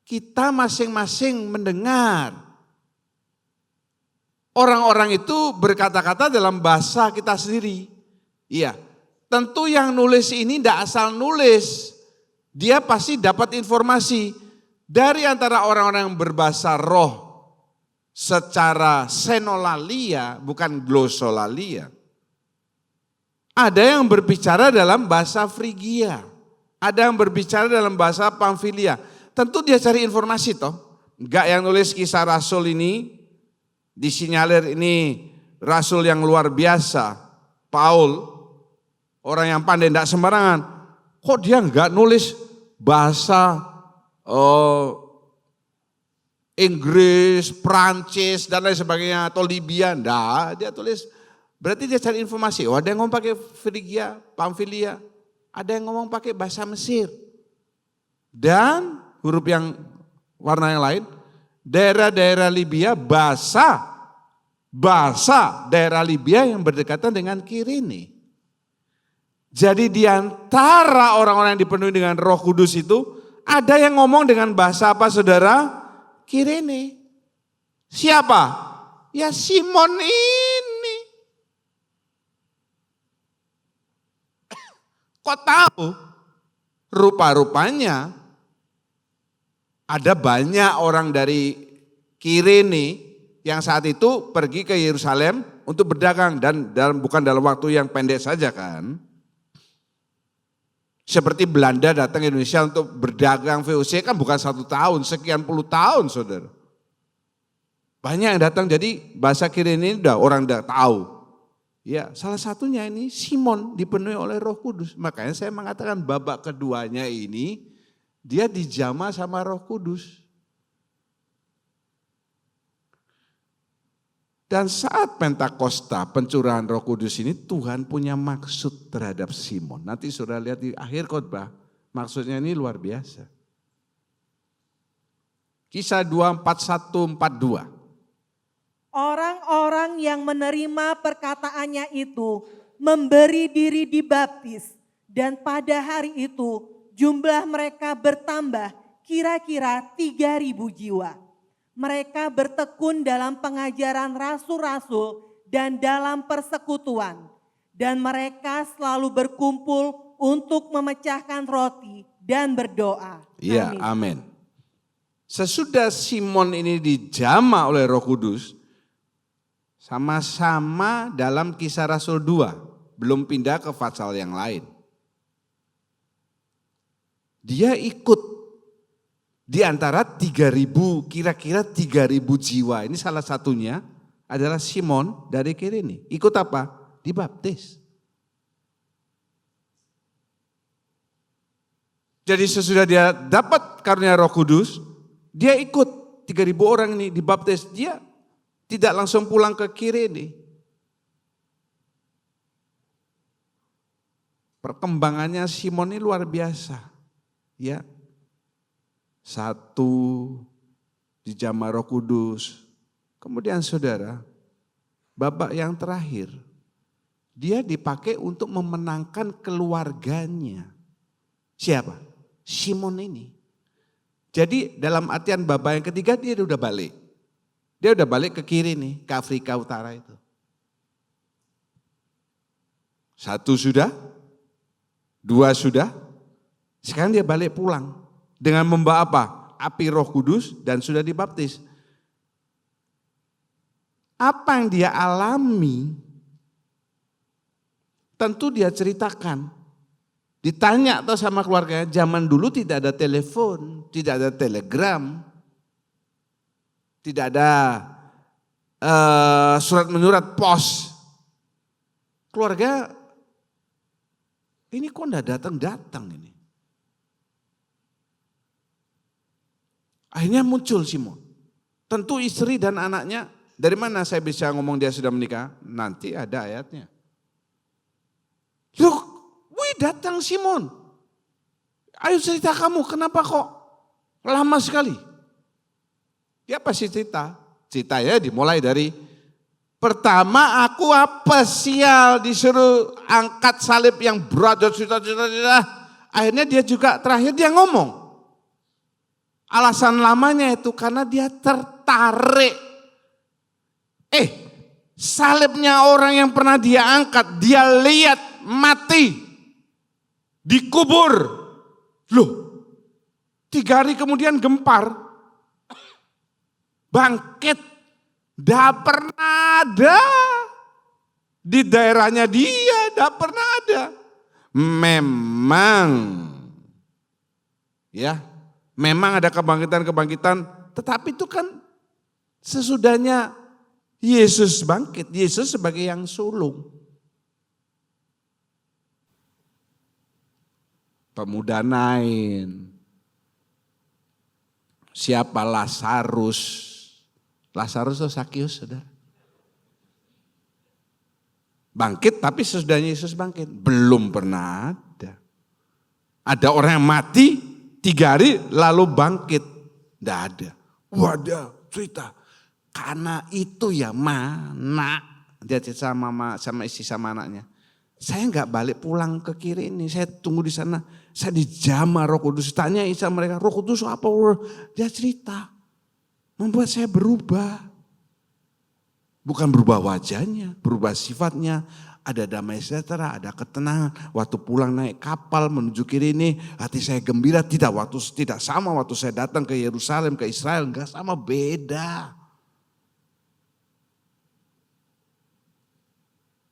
Speaker 4: kita masing-masing mendengar. Orang-orang itu berkata-kata dalam bahasa kita sendiri. Iya, tentu yang nulis ini tidak asal nulis. Dia pasti dapat informasi dari antara orang-orang yang berbahasa roh secara senolalia, bukan glosolalia. Ada yang berbicara dalam bahasa Frigia, ada yang berbicara dalam bahasa Pamfilia. Tentu dia cari informasi toh. Enggak yang nulis Kisah Rasul ini disinyalir ini rasul yang luar biasa, Paul, orang yang pandai tidak sembarangan. Kok dia enggak nulis bahasa Inggris, Prancis dan lain sebagainya atau Libya? Enggak, dia tulis. Berarti dia cari informasi. Oh, ada yang ngomong pakai Frigia, Pamfilia, ada yang ngomong pakai bahasa Mesir. Dan huruf yang warna yang lain, daerah-daerah Libya, bahasa daerah Libya yang berdekatan dengan Kirene. Jadi di antara orang-orang yang dipenuhi dengan Roh Kudus itu, ada yang ngomong dengan bahasa apa saudara? Kirene. Siapa? Ya Simon ini. Kok tahu? rupa-rupanya ada banyak orang dari Kirene yang saat itu pergi ke Yerusalem untuk berdagang dan bukan dalam waktu yang pendek saja kan. Seperti Belanda datang ke Indonesia untuk berdagang VOC kan bukan 1 tahun, sekian puluh tahun saudara. Banyak yang datang, jadi bahasa Kirene ini orang udah tahu. Ya, salah satunya ini Simon dipenuhi oleh Roh Kudus. Makanya saya mengatakan babak keduanya ini dia dijamah sama Roh Kudus. Dan saat Pentakosta, pencurahan Roh Kudus ini Tuhan punya maksud terhadap Simon. Nanti saudara lihat di akhir khotbah, maksudnya ini luar biasa. Kisah 2:41-42.
Speaker 5: Orang-orang yang menerima perkataannya itu memberi diri dibaptis, dan pada hari itu jumlah mereka bertambah kira-kira 3.000 jiwa. Mereka bertekun dalam pengajaran rasul-rasul dan dalam persekutuan. Dan mereka selalu berkumpul untuk memecahkan roti dan berdoa.
Speaker 4: Iya, amin. Sesudah Simon ini dijamah oleh Roh Kudus, sama-sama dalam Kisah Rasul 2, belum pindah ke pasal yang lain. Dia ikut di antara 3.000, kira-kira 3.000 jiwa. Ini salah satunya adalah Simon dari Kirene. Ikut apa? Dibaptis. Jadi sesudah dia dapat karunia Roh Kudus, dia ikut 3.000 orang ini dibaptis. Dia tidak langsung pulang ke Kirene. Perkembangannya Simon ini luar biasa. Ya. 1 dijamah Roh Kudus. Kemudian saudara, babak yang terakhir, dia dipakai untuk memenangkan keluarganya. Siapa? Simon ini. Jadi dalam artian babak yang ketiga dia udah balik. Dia udah balik ke kiri nih, ke Afrika Utara itu. 1 sudah, 2 sudah, sekarang dia balik pulang. Dengan membawa apa? Api Roh Kudus dan sudah dibaptis. Apa yang dia alami, tentu dia ceritakan. Ditanya atau sama keluarganya, zaman dulu tidak ada telepon, tidak ada telegram, tidak ada surat menyurat pos. Keluarga, ini kok enggak datang-datang ini. Akhirnya muncul Simon. Tentu istri dan anaknya, dari mana saya bisa ngomong dia sudah menikah? Nanti ada ayatnya. Loh, wih datang Simon. Ayo cerita kamu, kenapa kok lama sekali? Dia pasti cerita. Cerita ya dimulai dari, pertama aku apa sial disuruh angkat salib yang berat. Akhirnya dia juga terakhir dia ngomong. Alasan lamanya itu karena dia tertarik. Salibnya orang yang pernah dia angkat, dia lihat mati, dikubur. Loh, 3 hari kemudian gempar, bangkit. Tidak pernah ada di daerahnya dia, tidak pernah ada. Memang ada kebangkitan-kebangkitan, tetapi itu kan sesudahnya Yesus bangkit, Yesus sebagai yang sulung. Pemuda Nain, siapa Lazarus? Lazarus atau Sakius, saudara? Bangkit tapi sesudahnya Yesus bangkit, belum pernah ada. Ada orang yang mati 3 hari lalu bangkit. Tidak ada. Wadah cerita. Karena itu ya mana. Dia cerita sama istri sama anaknya. Saya enggak balik pulang ke kiri ini. Saya tunggu di sana. Saya dijamah Roh Kudus. Tanya Isa mereka, Roh Kudus apa? Dia cerita. Membuat saya berubah. Bukan berubah wajahnya, berubah sifatnya. ada damai sejahtera, ada ketenangan. Waktu pulang naik kapal menuju Kirene, hati saya gembira. Tidak sama waktu saya datang ke Yerusalem, ke Israel, enggak sama, beda.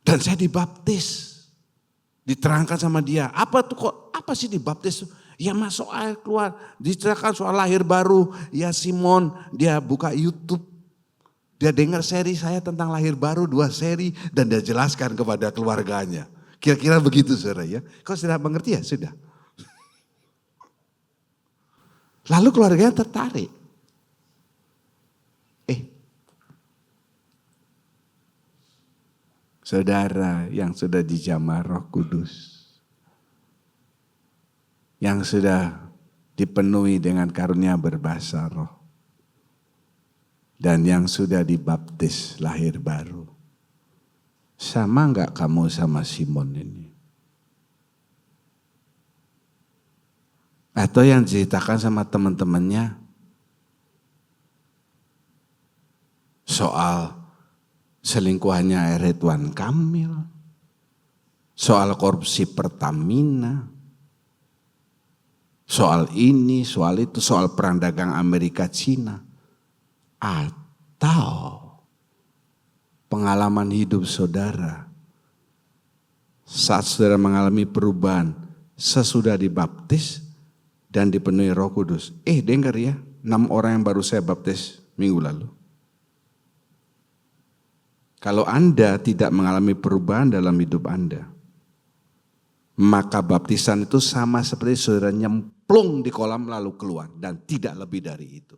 Speaker 4: Dan saya dibaptis. Diterangkan sama dia, apa sih dibaptis? Ya masuk air keluar, diceritakan soal lahir baru. Ya Simon, dia buka YouTube. Dia dengar seri saya tentang lahir baru, 2 seri, dan dia jelaskan kepada keluarganya. Kira-kira begitu saudara ya. Kau sudah mengerti ya? Sudah. Lalu keluarganya tertarik. Saudara yang sudah dijamah Roh Kudus, yang sudah dipenuhi dengan karunia berbahasa roh, dan yang sudah dibaptis lahir baru. Sama enggak kamu sama Simon ini? Atau yang diceritakan sama teman-temannya soal selingkuhannya Ridwan Kamil, soal korupsi Pertamina, soal ini, soal itu, soal perang dagang Amerika Cina, atau pengalaman hidup saudara saat saudara mengalami perubahan sesudah dibaptis dan dipenuhi Roh Kudus. Dengar ya, 6 orang yang baru saya baptis minggu lalu. Kalau Anda tidak mengalami perubahan dalam hidup Anda, maka baptisan itu sama seperti saudara nyemplung di kolam lalu keluar, dan tidak lebih dari itu.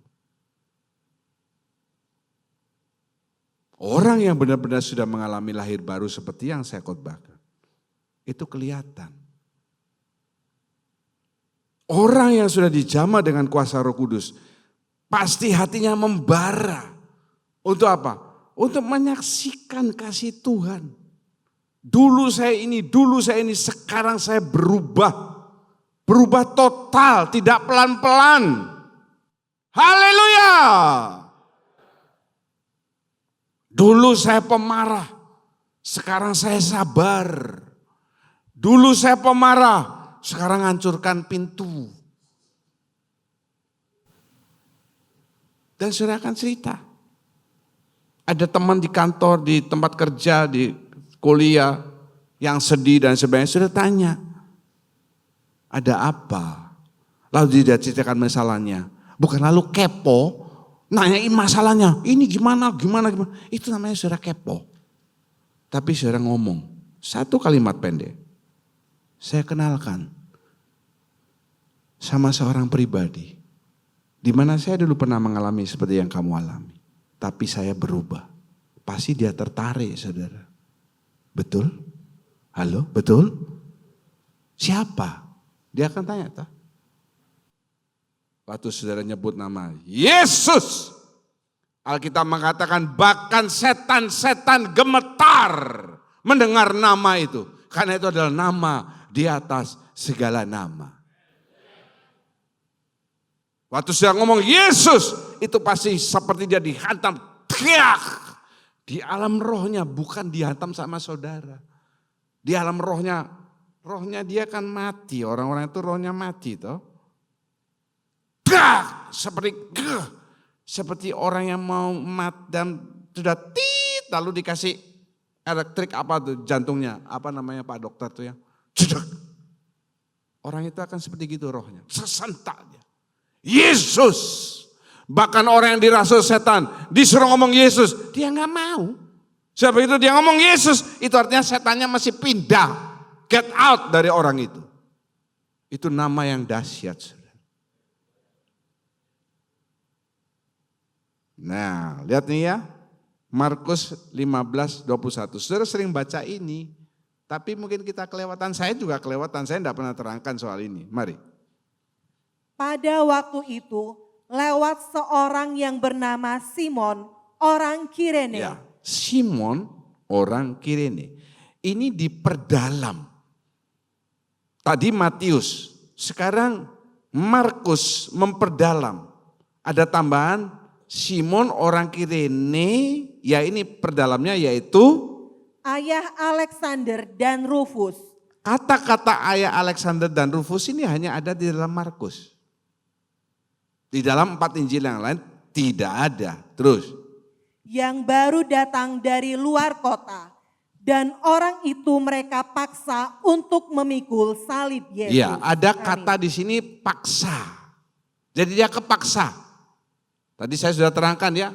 Speaker 4: Orang yang benar-benar sudah mengalami lahir baru seperti yang saya khotbahkan, itu kelihatan. Orang yang sudah dijamah dengan kuasa Roh Kudus, pasti hatinya membara. Untuk apa? Untuk menyaksikan kasih Tuhan. Dulu saya ini, sekarang saya berubah. Berubah total, tidak pelan-pelan. Haleluya! Dulu saya pemarah, sekarang saya sabar. Dulu saya pemarah, sekarang hancurkan pintu. Dan saudara akan cerita. Ada teman di kantor, di tempat kerja, di kuliah yang sedih dan sebagainya. Sudah tanya, ada apa? Lalu dia ceritakan masalahnya. Bukan lalu kepo, nanyain masalahnya. Ini gimana. Itu namanya saudara kepo. Tapi saudara ngomong, 1 kalimat pendek. Saya kenalkan sama seorang pribadi. Di mana saya dulu pernah mengalami seperti yang kamu alami. Tapi saya berubah. Pasti dia tertarik saudara. Betul? Halo, betul? Siapa? Dia akan tanya. Waktu saudara nyebut nama Yesus. Alkitab mengatakan bahkan setan-setan gemetar mendengar nama itu. Karena itu adalah nama di atas segala nama. Waktu saya ngomong Yesus, itu pasti seperti dia dihantam. Di alam rohnya, bukan dihantam sama saudara. Di alam rohnya dia kan mati. Orang-orang itu rohnya mati toh. Seperti orang yang mau mati dan sudah lalu dikasih elektrik apa tuh jantungnya. Apa namanya Pak Dokter tuh ya. Orang itu akan seperti gitu rohnya. Sesentak dia. Yesus. Bahkan orang yang dirasuki setan disuruh ngomong Yesus, dia nggak mau. Sebab itu dia ngomong Yesus, itu artinya setannya masih pindah. Get out dari orang itu. Itu nama yang dahsyat. Nah, lihat nih ya. Markus 15:21. Saudara sering baca ini, tapi mungkin kita kelewatan. Saya juga kelewatan, saya tidak pernah terangkan soal ini. Mari.
Speaker 5: Pada waktu itu, lewat seorang yang bernama Simon, orang Kirene.
Speaker 4: Ya, Simon, orang Kirene. Ini diperdalam. Tadi Matius, sekarang Markus memperdalam. Ada tambahan Simon orang Kirene, ya ini perdalamnya yaitu
Speaker 5: ayah Alexander dan Rufus.
Speaker 4: Kata-kata ayah Alexander dan Rufus ini hanya ada di dalam Markus. Di dalam 4 Injil yang lain tidak ada. Terus.
Speaker 5: Yang baru datang dari luar kota. Dan orang itu mereka paksa untuk memikul salib Yesus.
Speaker 4: Iya, ada
Speaker 5: Amin.
Speaker 4: kata di sini paksa. Jadi dia kepaksa. Tadi saya sudah terangkan ya.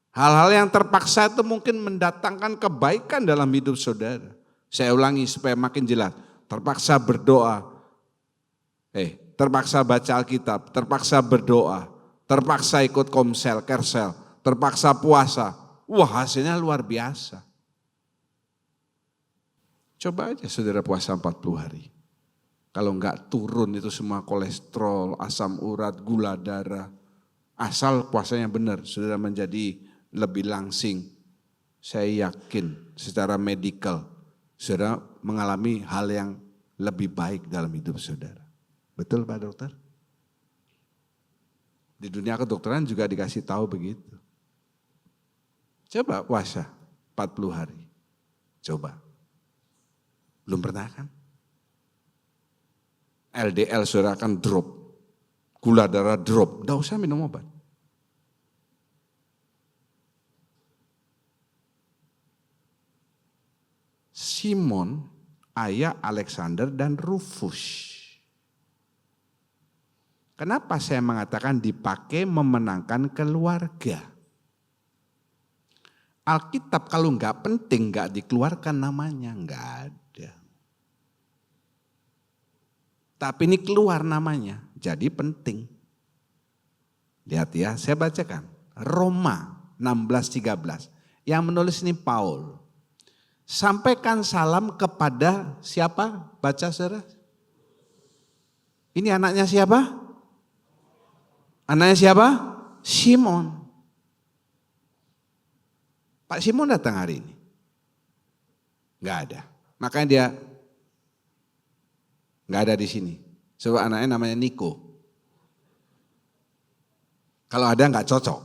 Speaker 4: Hal-hal yang terpaksa itu mungkin mendatangkan kebaikan dalam hidup saudara. Saya ulangi supaya makin jelas. Terpaksa berdoa. Terpaksa baca Alkitab, terpaksa berdoa, terpaksa ikut komsel, kersel, terpaksa puasa. Wah, hasilnya luar biasa. Coba aja saudara puasa 40 hari. Kalau enggak turun itu semua kolesterol, asam urat, gula darah. Asal puasanya benar, saudara menjadi lebih langsing. Saya yakin secara medikal, saudara mengalami hal yang lebih baik dalam hidup saudara. Betul Pak Dokter? Di dunia kedokteran juga dikasih tahu begitu. Coba puasa 40 hari. Coba. Belum pernah kan? LDL saudara akan drop. Gula darah drop. Nggak usah minum obat. Simon, ayah Alexander dan Rufus. Kenapa saya mengatakan dipakai memenangkan keluarga? Alkitab kalau enggak penting enggak dikeluarkan namanya, enggak ada. Tapi ini keluar namanya, jadi penting. Lihat ya, saya bacakan. Roma 16:13. Yang menulis ini Paul. Sampaikan salam kepada siapa? Baca saudara. Ini anaknya siapa? Anaknya siapa? Simon. Pak Simon datang hari ini? Enggak ada. Makanya dia enggak ada di sini. Sebab anaknya namanya Niko. Kalau ada enggak cocok.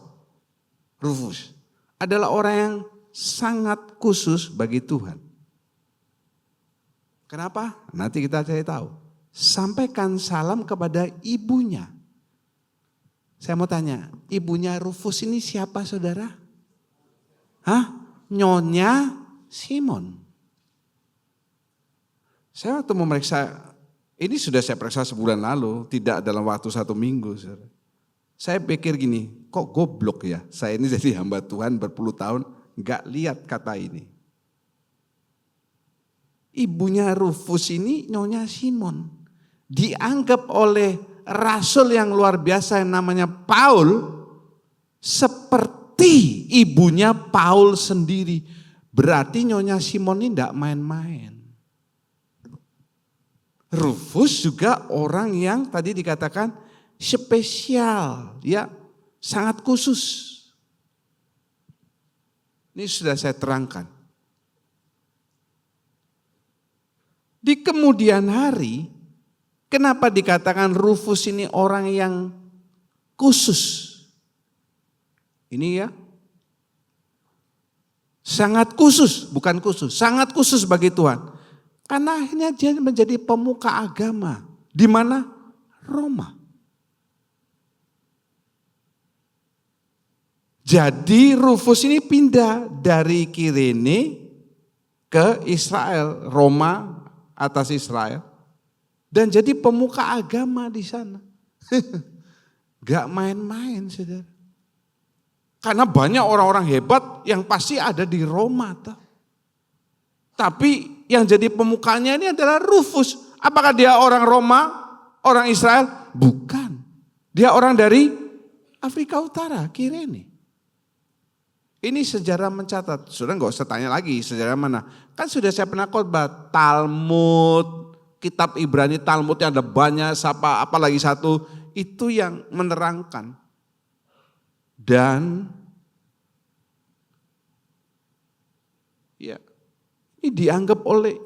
Speaker 4: Rufus adalah orang yang sangat khusus bagi Tuhan. Kenapa? Nanti kita cari tahu. Sampaikan salam kepada ibunya. Saya mau tanya, ibunya Rufus ini siapa saudara? Hah? Nyonya Simon. Saya waktu memeriksa, ini sudah saya periksa sebulan lalu, tidak dalam waktu 1 minggu. Saudara. Saya pikir gini, kok goblok ya, saya ini jadi hamba Tuhan berpuluh tahun, gak lihat kata ini. Ibunya Rufus ini Nyonya Simon, dianggap oleh rasul yang luar biasa yang namanya Paul seperti ibunya Paul sendiri. Berarti Nyonya Simon ini tidak main-main. Rufus juga orang yang tadi dikatakan spesial, ya sangat khusus. Ini sudah saya terangkan. Di kemudian hari, kenapa dikatakan Rufus ini orang yang khusus? Ini ya, sangat khusus, bukan khusus, sangat khusus bagi Tuhan. Karena akhirnya dia menjadi pemuka agama. Di mana? Roma. Jadi Rufus ini pindah dari Kirene ke Israel, Roma atas Israel. Dan jadi pemuka agama di sana. Gak main-main saudara. Karena banyak orang-orang hebat yang pasti ada di Roma. Tapi yang jadi pemukanya ini adalah Rufus. Apakah dia orang Roma, orang Israel? Bukan. Dia orang dari Afrika Utara, Kirene. Ini sejarah mencatat. Sudah nggak usah tanya lagi sejarah mana. Kan sudah saya pernah khotbah Talmud, kitab Ibrani Talmud yang ada banyak, apalagi satu, itu yang menerangkan. Dan ya, ini dianggap oleh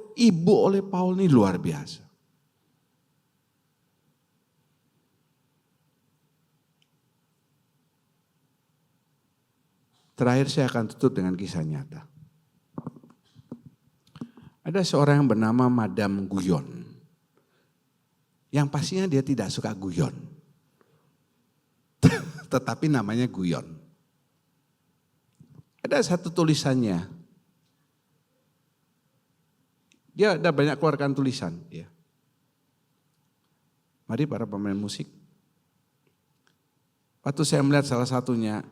Speaker 4: Paul ini luar biasa. Terakhir saya akan tutup dengan kisah nyata. Ada seorang yang bernama Madam Guyon. Yang pastinya dia tidak suka guyon. Tetapi namanya Guyon. Ada satu tulisannya. Dia ada banyak keluarkan tulisan. Ya. Mari para pemain musik. Waktu saya melihat salah satunya,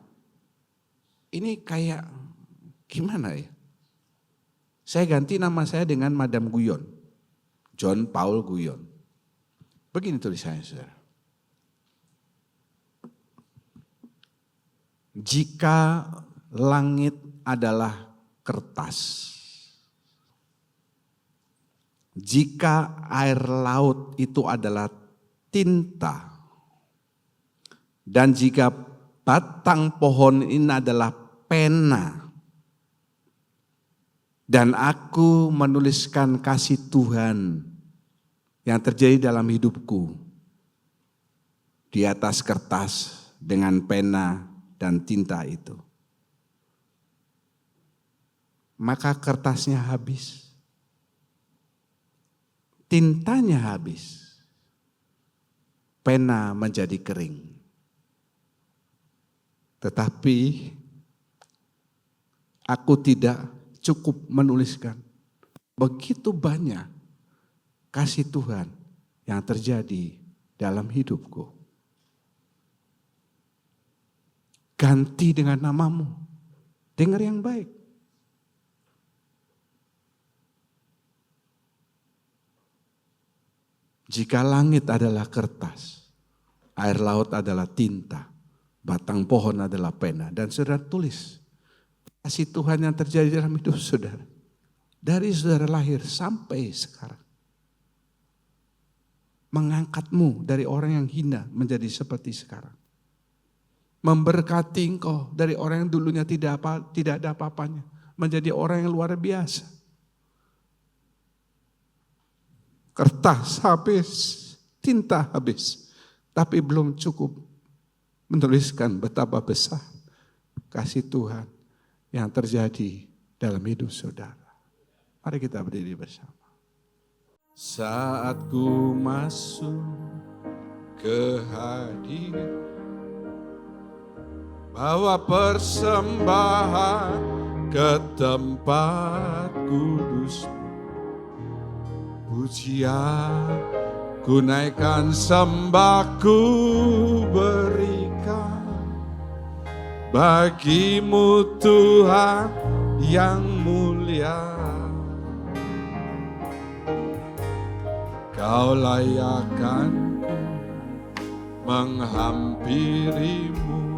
Speaker 4: ini kayak gimana ya? Saya ganti nama saya dengan Madam Guyon. John Paul Guyon. Begini tulisannya, saudara. Jika langit adalah kertas, jika air laut itu adalah tinta, dan jika batang pohon ini adalah pena, dan aku menuliskan kasih Tuhan yang terjadi dalam hidupku di atas kertas dengan pena dan tinta itu, maka kertasnya habis, tintanya habis, pena menjadi kering. Tetapi aku tidak cukup menuliskan begitu banyak kasih Tuhan yang terjadi dalam hidupku. Ganti dengan namamu. Dengar yang baik. Jika langit adalah kertas, air laut adalah tinta, batang pohon adalah pena, dan saudara tulis kasih Tuhan yang terjadi dalam hidup saudara. Dari saudara lahir sampai sekarang. Mengangkatmu dari orang yang hina menjadi seperti sekarang. Memberkati engkau dari orang yang dulunya tidak ada apa-apanya. Menjadi orang yang luar biasa. Kertas habis, tinta habis. Tapi belum cukup menuliskan betapa besar kasih Tuhan yang terjadi dalam hidup saudara. Mari kita berdiri bersama. Saat ku masuk ke hadirat, bawa persembahan ke tempat kudus, pujian ku naikkan, sembahku berikan bagimu Tuhan yang mulia. Kau layakkan menghampirimu,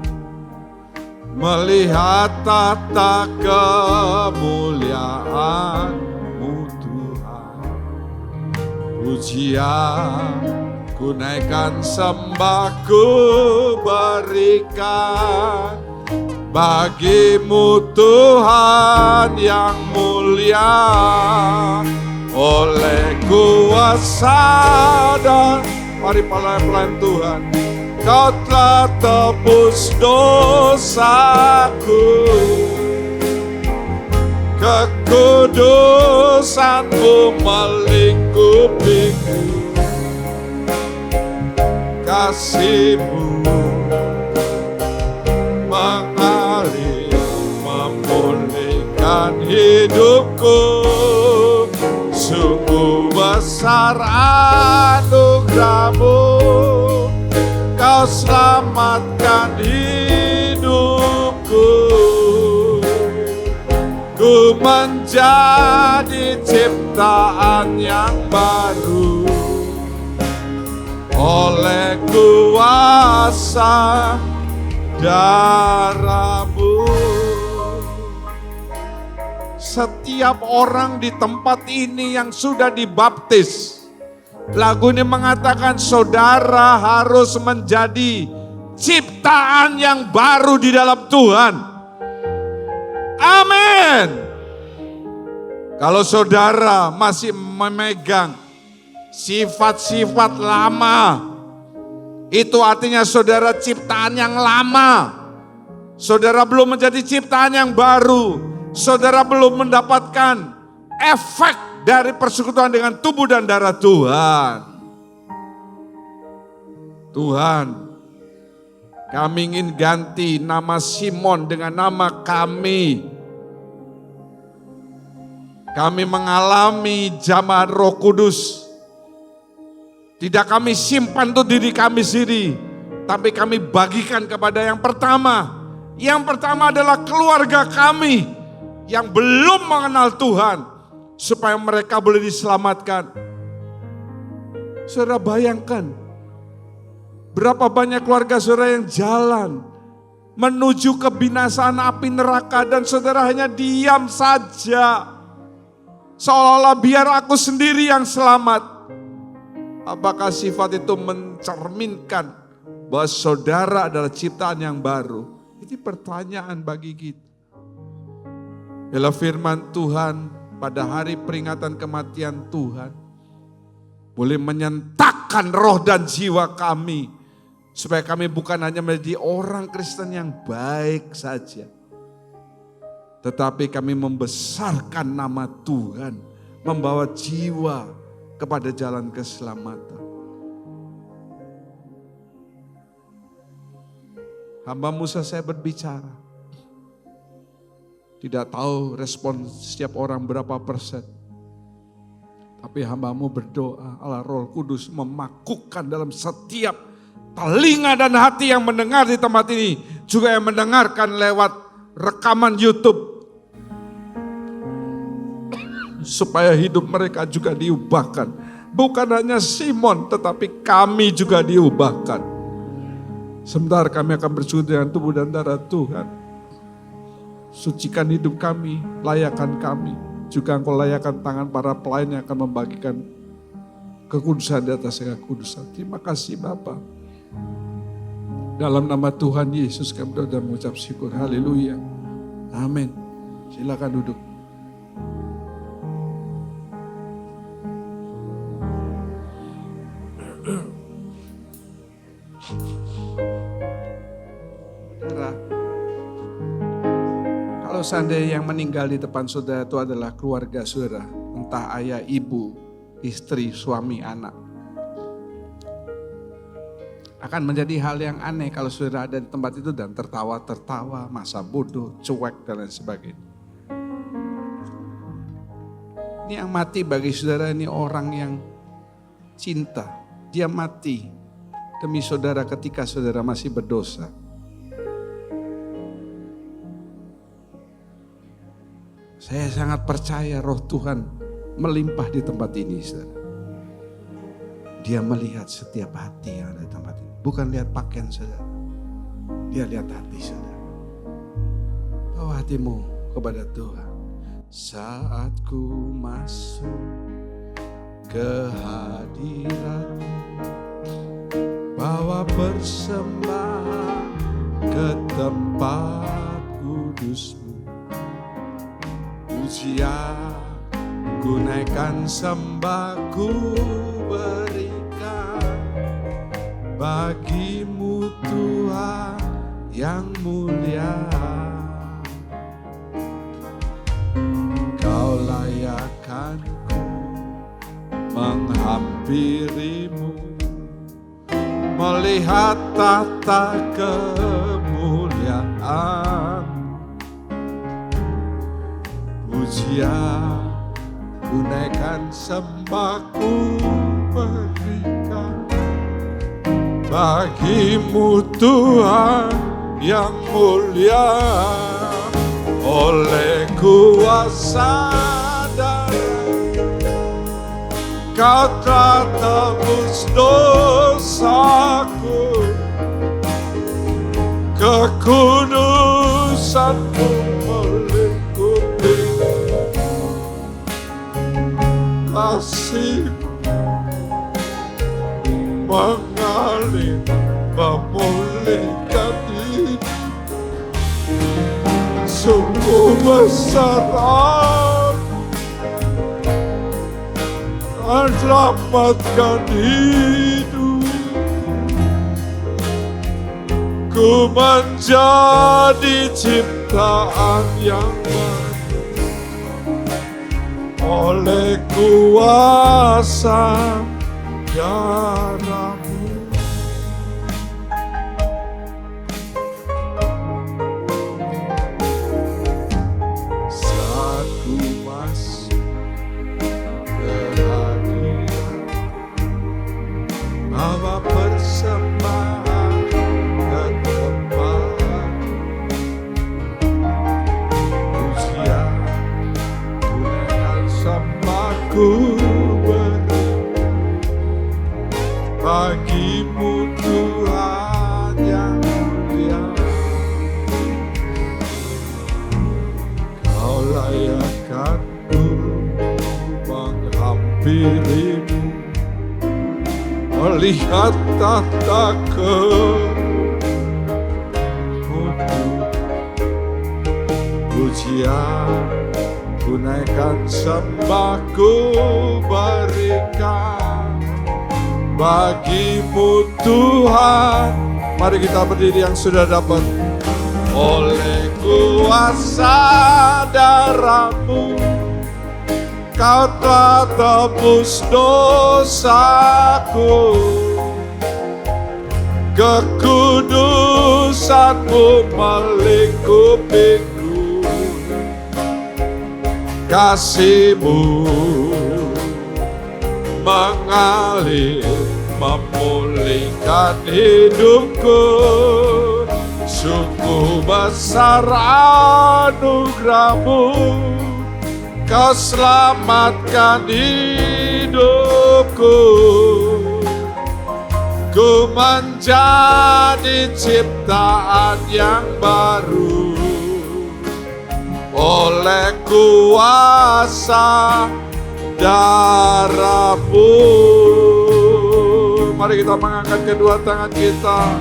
Speaker 4: melihat tata kemuliaan-Mu Tuhan. Pujian ku naikkan, sembahku berikan bagimu Tuhan yang mulia. Oleh kuasa dan mari pelan-pelan Tuhan, Kau telah tebus dosaku, kekudusan-Mu melingkupiku, kasih-Mu mengalir memulihkan hidupku. Sungguh besar anugerah-Mu, Kau selamatkan hidupku. Ku menjadi ciptaan yang baru oleh kuasa darah-Mu. Setiap orang di tempat ini yang sudah dibaptis, lagu ini mengatakan saudara harus menjadi ciptaan yang baru di dalam Tuhan. Amin. Kalau saudara masih memegang sifat-sifat lama, itu artinya saudara ciptaan yang lama. Saudara belum menjadi ciptaan yang baru. Saudara belum mendapatkan efek dari persekutuan dengan tubuh dan darah Tuhan. Tuhan, kami ingin ganti nama Simon dengan nama kami. Kami mengalami jamaah Roh Kudus. Tidak kami simpan untuk diri kami sendiri, tapi kami bagikan kepada yang pertama. Yang pertama adalah keluarga kami yang belum mengenal Tuhan, supaya mereka boleh diselamatkan. Saudara bayangkan, berapa banyak keluarga saudara yang jalan menuju kebinasaan api neraka dan saudara hanya diam saja. Seolah-olah biar aku sendiri yang selamat. Apakah sifat itu mencerminkan bahwa saudara adalah ciptaan yang baru? Ini pertanyaan bagi kita. Bila firman Tuhan pada hari peringatan kematian Tuhan boleh menyentakkan roh dan jiwa kami, supaya kami bukan hanya menjadi orang Kristen yang baik saja, tetapi kami membesarkan nama Tuhan, membawa jiwa kepada jalan keselamatan. Hamba Musa saya berbicara, tidak tahu respon setiap orang berapa persen. Tapi hambamu berdoa, Allah Roh Kudus memakukan dalam setiap telinga dan hati yang mendengar di tempat ini, juga yang mendengarkan lewat rekaman YouTube, supaya hidup mereka juga diubahkan. Bukan hanya Simon, tetapi kami juga diubahkan. Sebentar kami akan bersujud dengan tubuh dan darah Tuhan. Sucikan hidup kami, layakan kami. Juga Engkau layakan tangan para pelayan yang akan membagikan kekudusan di atas kekudusan. Terima kasih Bapa. Dalam nama Tuhan Yesus kami berdoa dan mengucap syukur. Haleluya. Amin. Silakan duduk. Kalau seandainya yang meninggal di depan saudara itu adalah keluarga saudara, entah ayah, ibu, istri, suami, anak, akan menjadi hal yang aneh kalau saudara ada di tempat itu dan tertawa-tertawa, masa bodoh, cuek dan lain sebagainya. Ini yang mati bagi saudara ini orang yang cinta. Dia mati demi saudara ketika saudara masih berdosa. Saya sangat percaya roh Tuhan melimpah di tempat ini, saudara. Dia melihat setiap hati yang ada di tempat ini. Bukan lihat pakaian saudara. Dia lihat hati saudara. Bawa hatimu kepada Tuhan. Saat ku masuk ke hadirat-Mu, bawa persembahan ke tempat kudus-Mu. Pujian ku naikkan, sembah ku berikan bagi-Mu Tuhan yang mulia. Kau layakkan-Ku menghampiri-Mu, melihat tata kemuliaan. Pujian ku naikkan, sembah ku berikan bagi-Mu Tuhan yang mulia. Oleh kuasa darah Kau telah tebus dosaku, kekudusan-Mu meliputi, kasih mengalir memulihkan hidup. Sungguh besar selamatkan hidup. Ku menjadi ciptaan yang baru.
Speaker 6: oleh kuasa darah-Mu. Saat ku masuk ke hadirat Bapa, persembahan ketepatan pujian tunaikan sembahku beri bagimu Tuhan yang mulia. Kau layakkan ku menghampirimu, melihat tahta kemuliaan. Pujian tunaikan sembahku berikan bagimu Tuhan. Mari kita berdiri yang sudah dapat. Oleh kuasa darah-Mu Kau telah tebus dosaku, kekudusan-Mu melingkupiku, kasih-Mu mengalir memulihkan hidupku. Sungguh besar anugerah-Mu, Kau selamatkan hidupku. Ku menjadi ciptaan yang baru oleh kuasa darah-Mu. Mari kita mengangkat kedua tangan kita.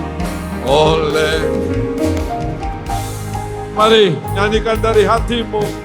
Speaker 6: Mari nyanyikan dari hatimu.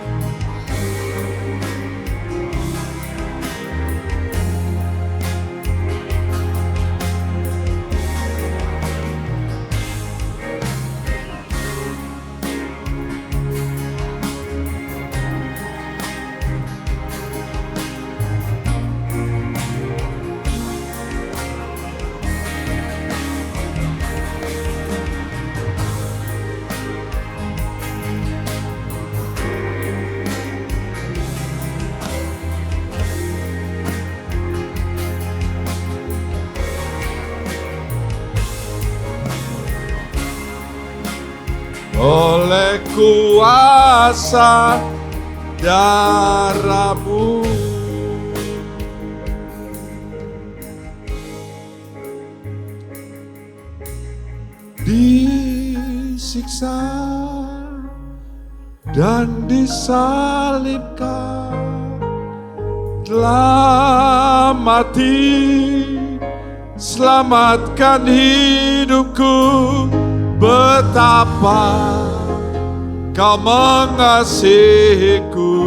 Speaker 6: Oleh kuasa darah-Mu, disiksa dan disalibkan, telah mati, selamatkan hidupku. Betapa Kau mengasihiku,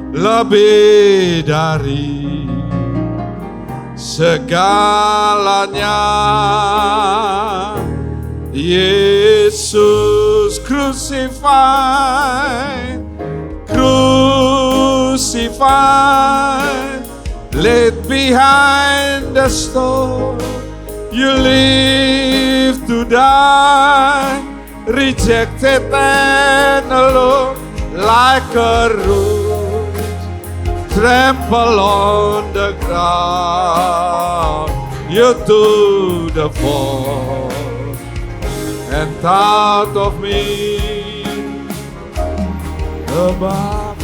Speaker 6: lebih dari segalanya. Yesus crucified, crucified, laid behind the stone. You live to die, rejected and alone, like a rose trampled on the ground. You took the fall and thought of me. Bapa,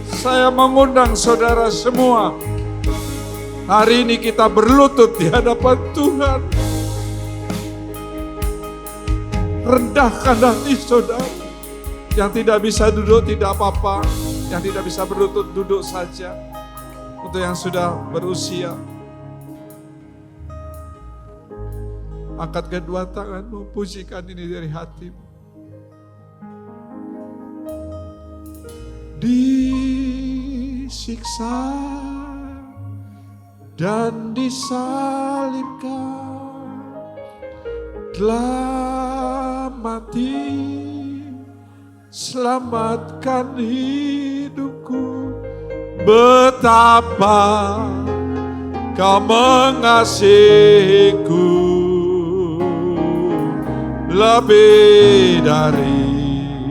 Speaker 6: saya mengundang saudara semua. Hari ini kita berlutut di hadapan Tuhan. Rendahkan hati saudara. Yang tidak bisa duduk tidak apa-apa. Yang tidak bisa berlutut duduk saja. Untuk yang sudah berusia, angkat kedua tanganmu, pujikan ini dari hatimu. Disiksa dan disalibkan, telah mati, selamatkan hidupku. Betapa Kau mengasihiku lebih dari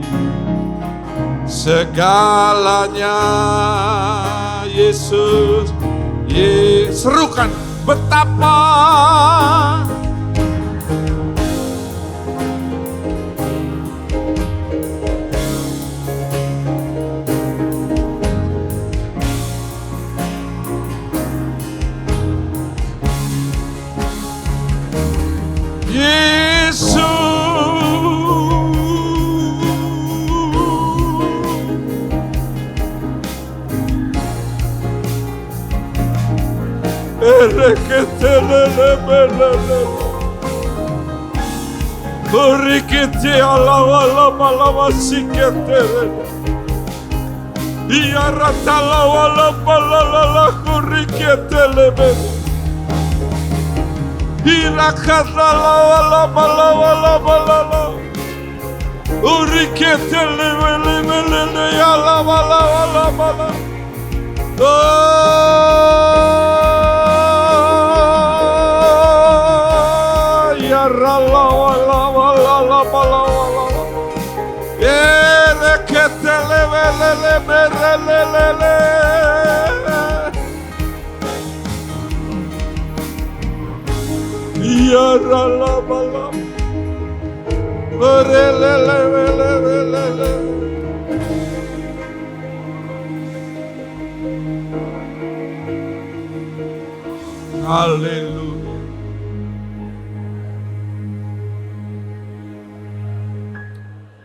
Speaker 6: segalanya. Yesus, serukan betapa Kurikiti ala wala malawa siketere. Iya ratala wala balala kuriketele. Irakata la wala balala. Uriketele wele ya la wala. Haleluya.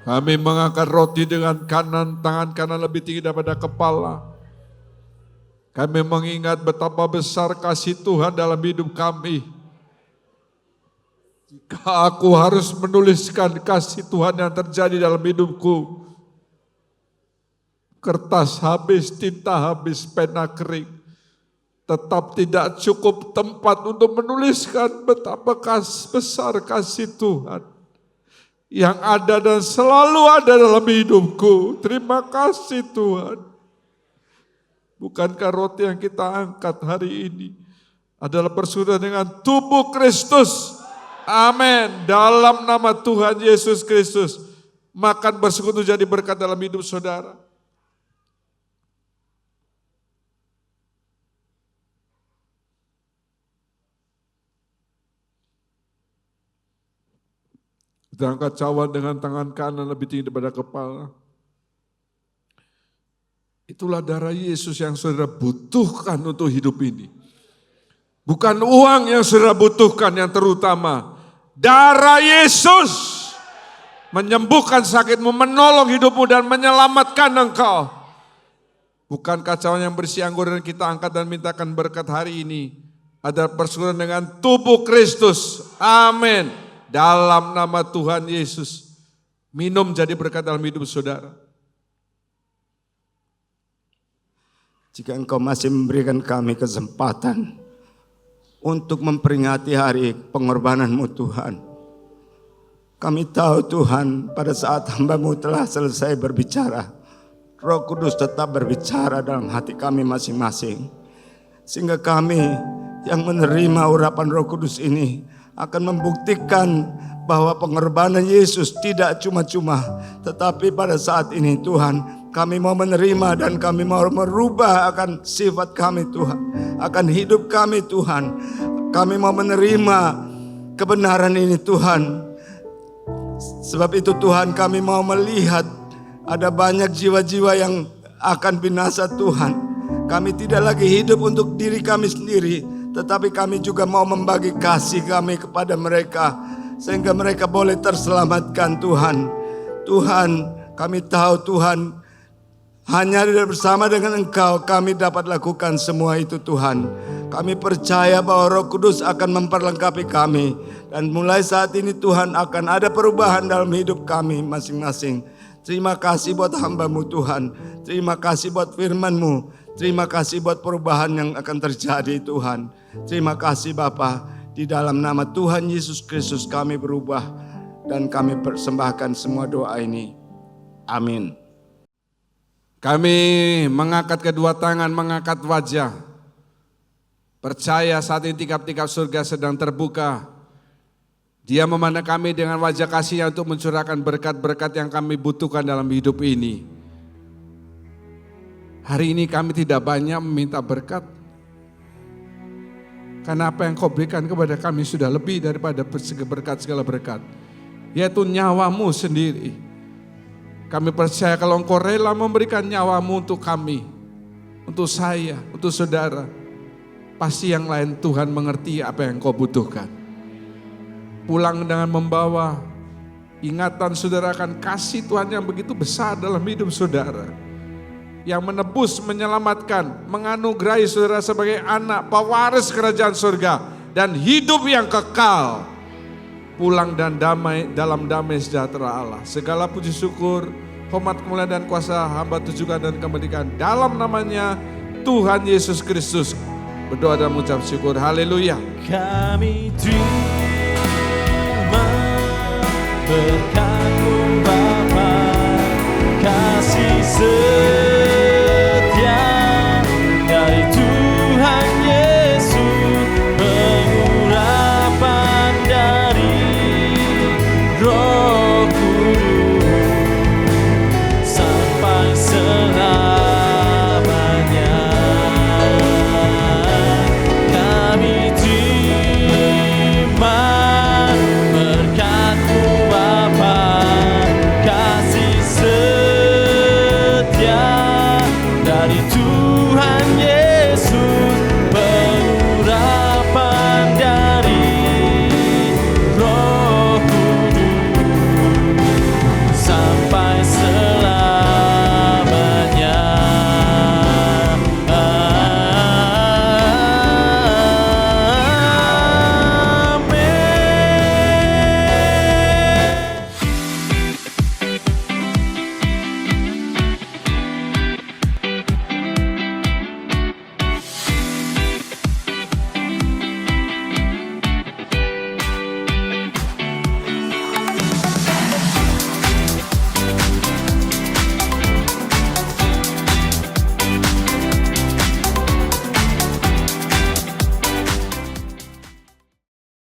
Speaker 6: Kami mengangkat roti dengan tangan kanan lebih tinggi daripada kepala. Kami mengingat betapa besar kasih Tuhan dalam hidup kami. Jika aku harus menuliskan kasih Tuhan yang terjadi dalam hidupku, kertas habis, tinta habis, pena kering, tetap tidak cukup tempat untuk menuliskan betapa besar kasih Tuhan yang ada dan selalu ada dalam hidupku. Terima kasih Tuhan. Bukankah roti yang kita angkat hari ini adalah persekutuan dengan tubuh Kristus? Amin. Dalam nama Tuhan Yesus Kristus, makan bersekutu jadi berkat dalam hidup saudara. Kita angkat cawan dengan tangan kanan lebih tinggi daripada kepala. Itulah darah Yesus yang saudara butuhkan untuk hidup ini. Bukan uang yang saudara butuhkan yang terutama. Darah Yesus menyembuhkan sakitmu, menolong hidupmu dan menyelamatkan engkau. Bukan kacauan yang berisi anggur dan kita angkat dan mintakan berkat hari ini. Ada persekutuan dengan tubuh Kristus. Amin. Dalam nama Tuhan Yesus. Minum jadi berkat dalam hidup saudara.
Speaker 7: Jika Engkau masih memberikan kami kesempatan untuk memperingati hari pengorbanan-Mu Tuhan. Kami tahu Tuhan pada saat hamba-Mu telah selesai berbicara, Roh Kudus tetap berbicara dalam hati kami masing-masing. Sehingga kami yang menerima urapan Roh Kudus ini akan membuktikan bahwa pengorbanan Yesus tidak cuma-cuma, tetapi pada saat ini Tuhan, kami mau menerima dan kami mau merubah akan sifat kami Tuhan, akan hidup kami Tuhan. Kami mau menerima kebenaran ini Tuhan. Sebab itu Tuhan, kami mau melihat ada banyak jiwa-jiwa yang akan binasa Tuhan. Kami tidak lagi hidup untuk diri kami sendiri, tetapi kami juga mau membagi kasih kami kepada mereka, sehingga mereka boleh terselamatkan Tuhan. Tuhan, kami tahu Tuhan, hanya bersama dengan Engkau kami dapat lakukan semua itu Tuhan. Kami percaya bahwa Roh Kudus akan memperlengkapi kami. Dan mulai saat ini Tuhan akan ada perubahan dalam hidup kami masing-masing. Terima kasih buat hamba-Mu Tuhan. Terima kasih buat firman-Mu. Terima kasih buat perubahan yang akan terjadi Tuhan. Terima kasih Bapa. Di dalam nama Tuhan Yesus Kristus kami berubah. Dan kami persembahkan semua doa ini. Amin.
Speaker 4: Kami mengangkat kedua tangan, mengangkat wajah. Percaya saat ini tingkap-tingkap surga sedang terbuka. Dia memandang kami dengan wajah kasih-Nya untuk mencurahkan berkat-berkat yang kami butuhkan dalam hidup ini. Hari ini kami tidak banyak meminta berkat. Karena apa yang Kau berikan kepada kami sudah lebih daripada berkat segala berkat. Yaitu nyawa-Mu sendiri. Kami percaya kalau Engkau rela memberikan nyawa-Mu untuk kami, untuk saya, untuk saudara, pasti yang lain Tuhan mengerti apa yang Kau butuhkan. Pulang dengan membawa ingatan saudara akan kasih Tuhan yang begitu besar dalam hidup saudara. Yang menebus, menyelamatkan, menganugerahi saudara sebagai anak pewaris kerajaan surga dan hidup yang kekal. Pulang dan damai dalam damai sejahtera Allah. Segala puji syukur, hormat, kemuliaan dan kuasa hamba tujukan dan kembalikan dalam namanya Tuhan Yesus Kristus. Berdoa dan mengucap syukur. Haleluya.
Speaker 3: Kami terima berkat-Mu Bapa, kasih